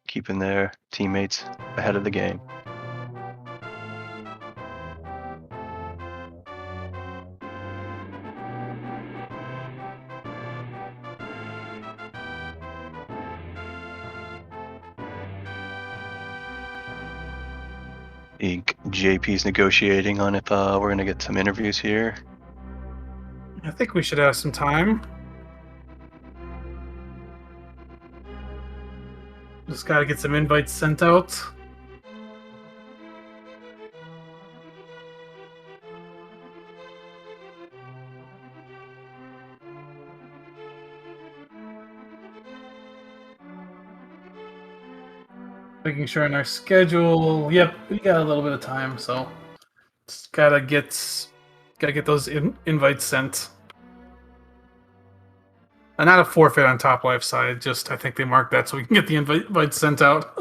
keeping their teammates ahead of the game. JP's negotiating on if we're going to get some interviews here. I think we should have some time. Just gotta get some invites sent out. Making sure in our schedule. Yep, we got a little bit of time, so just gotta get those invites sent. And not a forfeit on Top Life side. Just I think they marked that so we can get the invites sent out.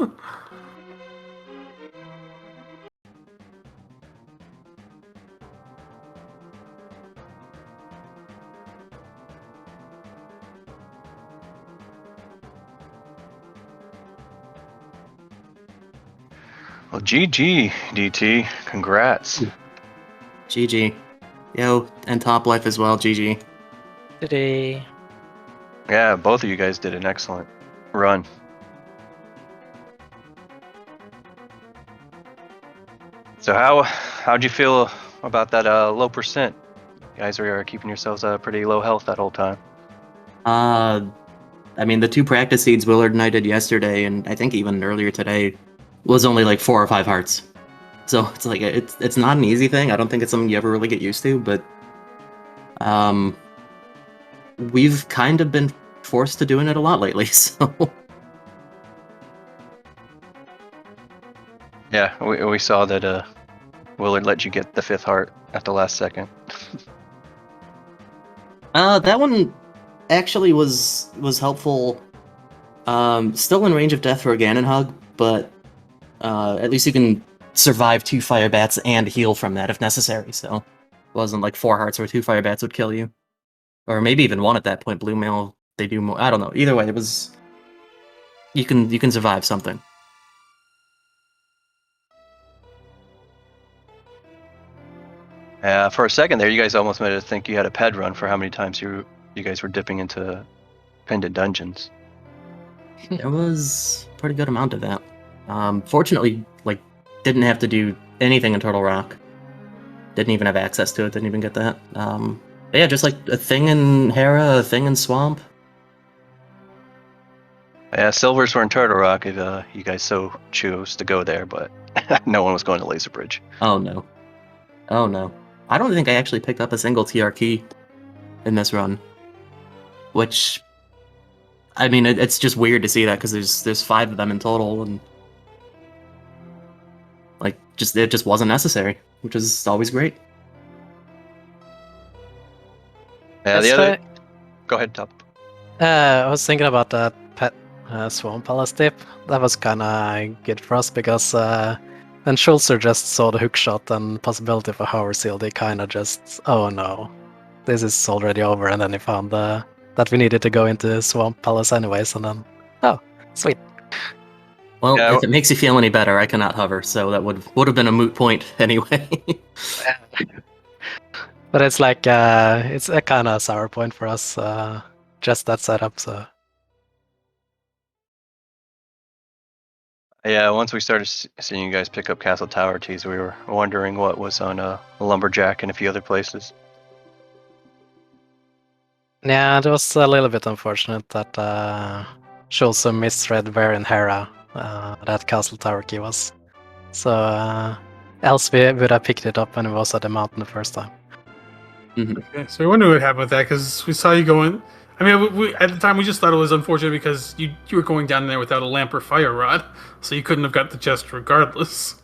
Well, GG, DT. Congrats. GG. Yo, and Top Life as well, GG. Today. Yeah, both of you guys did an excellent run. So how'd you feel about that low percent? You guys are keeping yourselves pretty low health that whole time. I mean, the 2 practice seeds Willard and I did yesterday, and I think even earlier today, was only like 4 or 5 hearts. So it's like it's not an easy thing. I don't think it's something you ever really get used to, but we've kind of been forced to doing it a lot lately, so Yeah, we saw that Willard let you get the 5th heart at the last second. that one actually was helpful. Still in range of death for a Ganon hug, but at least you can survive 2 fire bats and heal from that if necessary. So it wasn't like 4 hearts where 2 fire bats would kill you, or maybe even 1 at that point. Blue mail, they do more. I don't know. Either way, it was you can survive something. For a second there, you guys almost made us think you had a ped run for how many times you guys were dipping into pendant dungeons. There was a pretty good amount of that. Fortunately, like, didn't have to do anything in Turtle Rock. Didn't even have access to it. Didn't even get that. Yeah, just like a thing in Hera, a thing in Swamp. Yeah, silvers were in Turtle Rock if you guys so chose to go there, but no one was going to Laser Bridge. Oh no. Oh no. I don't think I actually picked up a single TR key in this run. Which, I mean, it's just weird to see that because there's 5 of them in total, and like it just wasn't necessary, which is always great. Yeah, the other. Go ahead, Top. I was thinking about that pet Swamp Palace tip. That was kind of good for us because when Schulzer just saw the hook shot and possibility for Hover Seal, they kind of just, oh no, this is already over. And then they found that we needed to go into Swamp Palace anyways, and then, oh, sweet. Well, Yeah, if it makes you feel any better, I cannot hover, so that would have been a moot point anyway. But it's like, it's a kind of sour point for us, just that setup, so. Yeah, once we started seeing you guys pick up Castle Tower tees, we were wondering what was on Lumberjack and a few other places. Yeah, it was a little bit unfortunate that Schulze misread where in Hera that Castle Tower key was. So else we would have picked it up when it was at the mountain the first time. Okay, so we wonder what happened with that because we saw you going. I mean, we at the time we just thought it was unfortunate because you were going down there without a lamp or fire rod, so you couldn't have got the chest regardless.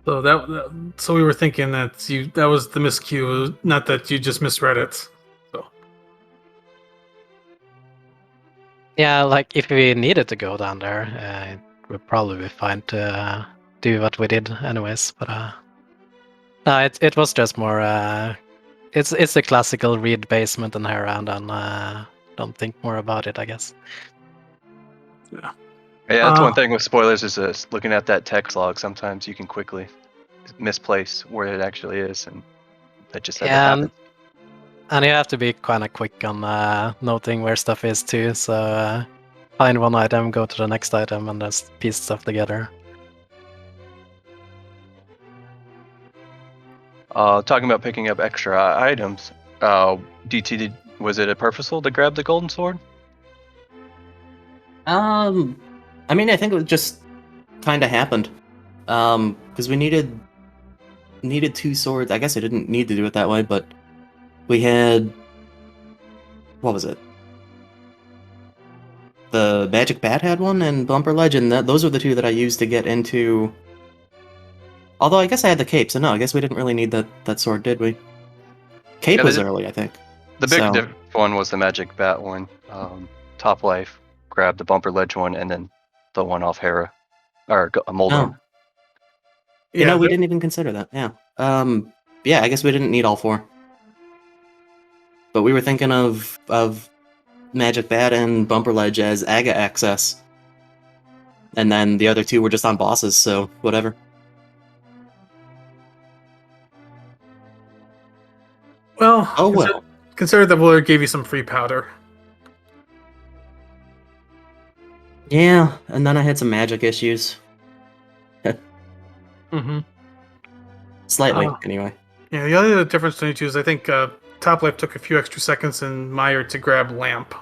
So so we were thinking that that was the miscue, not that you just misread it. So Yeah, like if we needed to go down there, it would probably be fine to do what we did anyways. But no, it was just more. It's the classical read basement in Hera, and then don't think more about it, I guess. yeah. Yeah, that's one thing with spoilers is looking at that text log. Sometimes you can quickly misplace where it actually is, and that just that happens. And you have to be kind of quick on noting where stuff is too. So find one item, go to the next item, and just piece stuff together. Talking about picking up extra items, DT, was it a purposeful to grab the golden sword? I mean, I think it just kind of happened. Because we needed 2 swords. I guess I didn't need to do it that way, but we had, what was it? The Magic Bat had one, and Bumper Legend. Those were the 2 that I used to get into. Although I guess I had the cape, so no, I guess we didn't really need that sword, did we? Cape was early, I think. The big one was the Magic Bat one. Top Life grabbed the Bumper Ledge one, and then the one off Hera, or Moldorm. Oh. You know, we didn't even consider that. Yeah. Yeah, I guess we didn't need all 4. But we were thinking of Magic Bat and Bumper Ledge as Aga access. And then the other 2 were just on bosses, so whatever. Well, oh well. Consider that Willard gave you some free powder. Yeah, and then I had some magic issues. Slightly, anyway. Yeah, the other difference between the 2 is I think Top Life took a few extra seconds in Meyer to grab Lamp.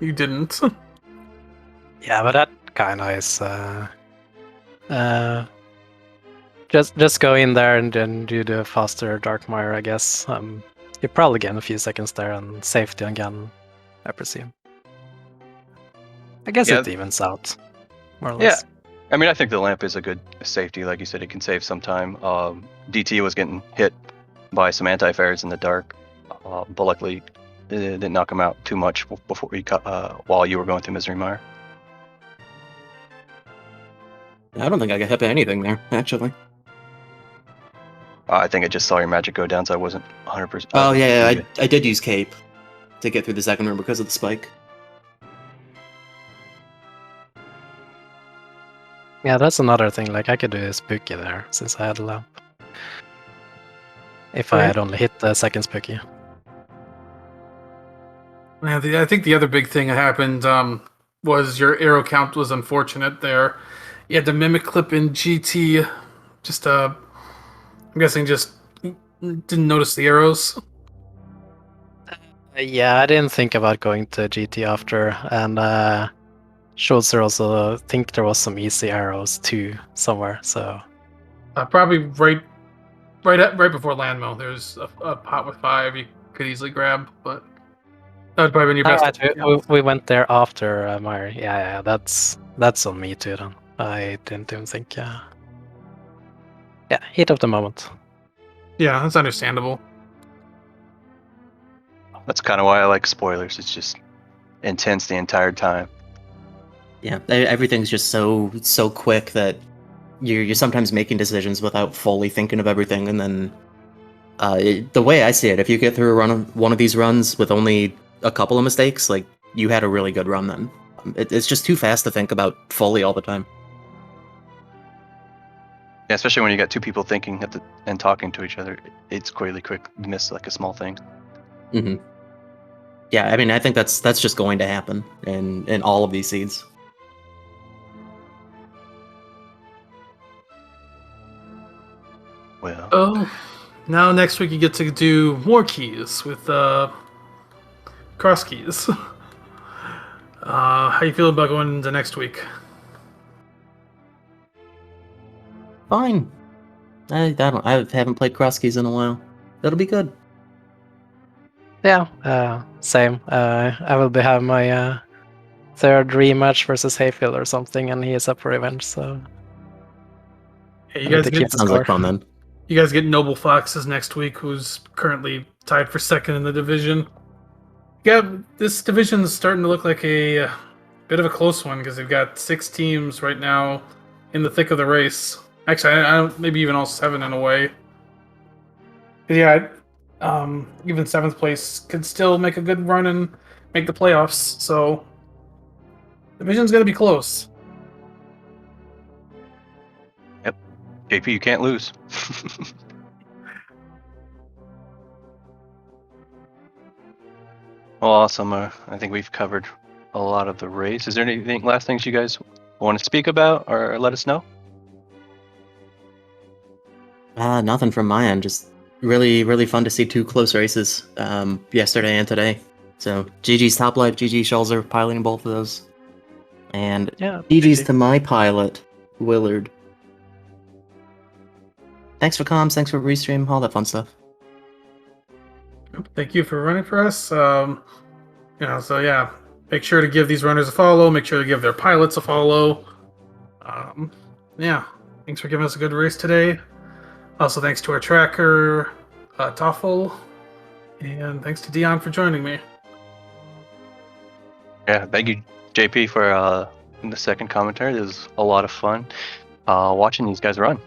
You didn't. Yeah, but that kind of is. Just go in there and then do the faster Darkmire, I guess. You probably gain a few seconds there and safety again, I presume. I guess it evens out, more or less. Yeah. I mean, I think the lamp is a good safety. Like you said, it can save some time. DT was getting hit by some anti-fairs in the dark, but luckily it didn't knock him out too much before while you were going through Misery Mire. I don't think I got hit by anything there, actually. I think I just saw your magic go down, so I wasn't 100%. Oh, yeah, I did use Cape to get through the second room because of the spike. Yeah, that's another thing. Like, I could do a spooky there, since I had a lamp. If I had only hit the second spooky. Yeah, I think the other big thing that happened was your arrow count was unfortunate there. You had the Mimic Clip in GT. Just, I'm guessing just didn't notice the arrows. Yeah, I didn't think about going to GT after, and Schulzer also think there was some easy arrows too somewhere. So Probably right before landmill. There's a pot with 5 you could easily grab, but that would probably been your best. Alright, we went there after Meyer. Yeah, that's on me too. Then I didn't even think. Yeah, heat of the moment. Yeah, that's understandable. That's kind of why I like spoilers. It's just intense the entire time. Yeah, everything's just so quick that you're sometimes making decisions without fully thinking of everything, and then the way I see it, if you get through one of these runs with only a couple of mistakes, like you had a really good run then. It's just too fast to think about fully all the time. Yeah, especially when you got two people thinking and talking to each other. It's really quick. You miss like a small thing. Hmm. Yeah, I mean, I think that's just going to happen in all of these seeds. Well, Oh, now next week you get to do more keys with cross keys. How you feel about going into next week? Fine. I haven't played cross keys in a while. That'll be good. Yeah, same. I will be having my third rematch versus Hayfield or something, and he is up for revenge. So Hey, I you need guys to get keep the Sounds like score. fun then. You guys get Noble Foxes next week, who's currently tied for second in the division. Yeah, this division is starting to look like a bit of a close one because they've got 6 teams right now in the thick of the race. Actually, maybe even all 7 in a way. Yeah, even 7th place could still make a good run and make the playoffs. So, division's going to be close. JP, you can't lose. Well, awesome. I think we've covered a lot of the race. Is there anything last things you guys want to speak about or let us know? Nothing from my end. Just really fun to see 2 close races yesterday and today. So GG's Top Life, GG Schulzer piloting both of those. And Yeah, GG's GG. to my pilot, Willard. Thanks for comms, thanks for restream, all that fun stuff. Thank you for running for us. So yeah, make sure to give these runners a follow. Make sure to give their pilots a follow. Yeah, thanks for giving us a good race today. Also, thanks to our tracker, Toffel, and thanks to Dion for joining me. Yeah, thank you, JP, for the second commentary. This was a lot of fun watching these guys run.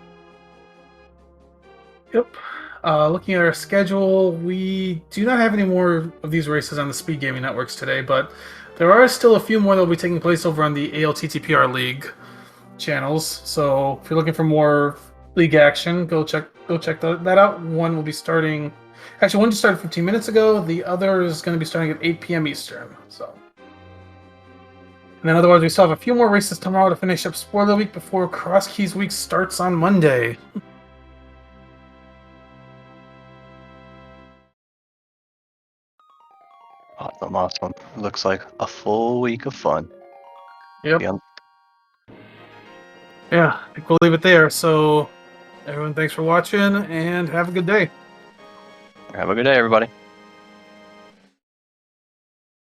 Yep. Looking at our schedule, we do not have any more of these races on the SpeedGaming networks today, but there are still a few more that will be taking place over on the ALTTPR League channels. So if you're looking for more league action, go check that out. One will be starting. Actually, one just started 15 minutes ago. The other is going to be starting at 8 p.m. Eastern. So, and then otherwise, we still have a few more races tomorrow to finish up Spoiler Week before Cross Keys Week starts on Monday. Awesome. Looks like a full week of fun. Yep. Yeah. Yeah, I think we'll leave it there. So, everyone, thanks for watching and have a good day. Have a good day, everybody.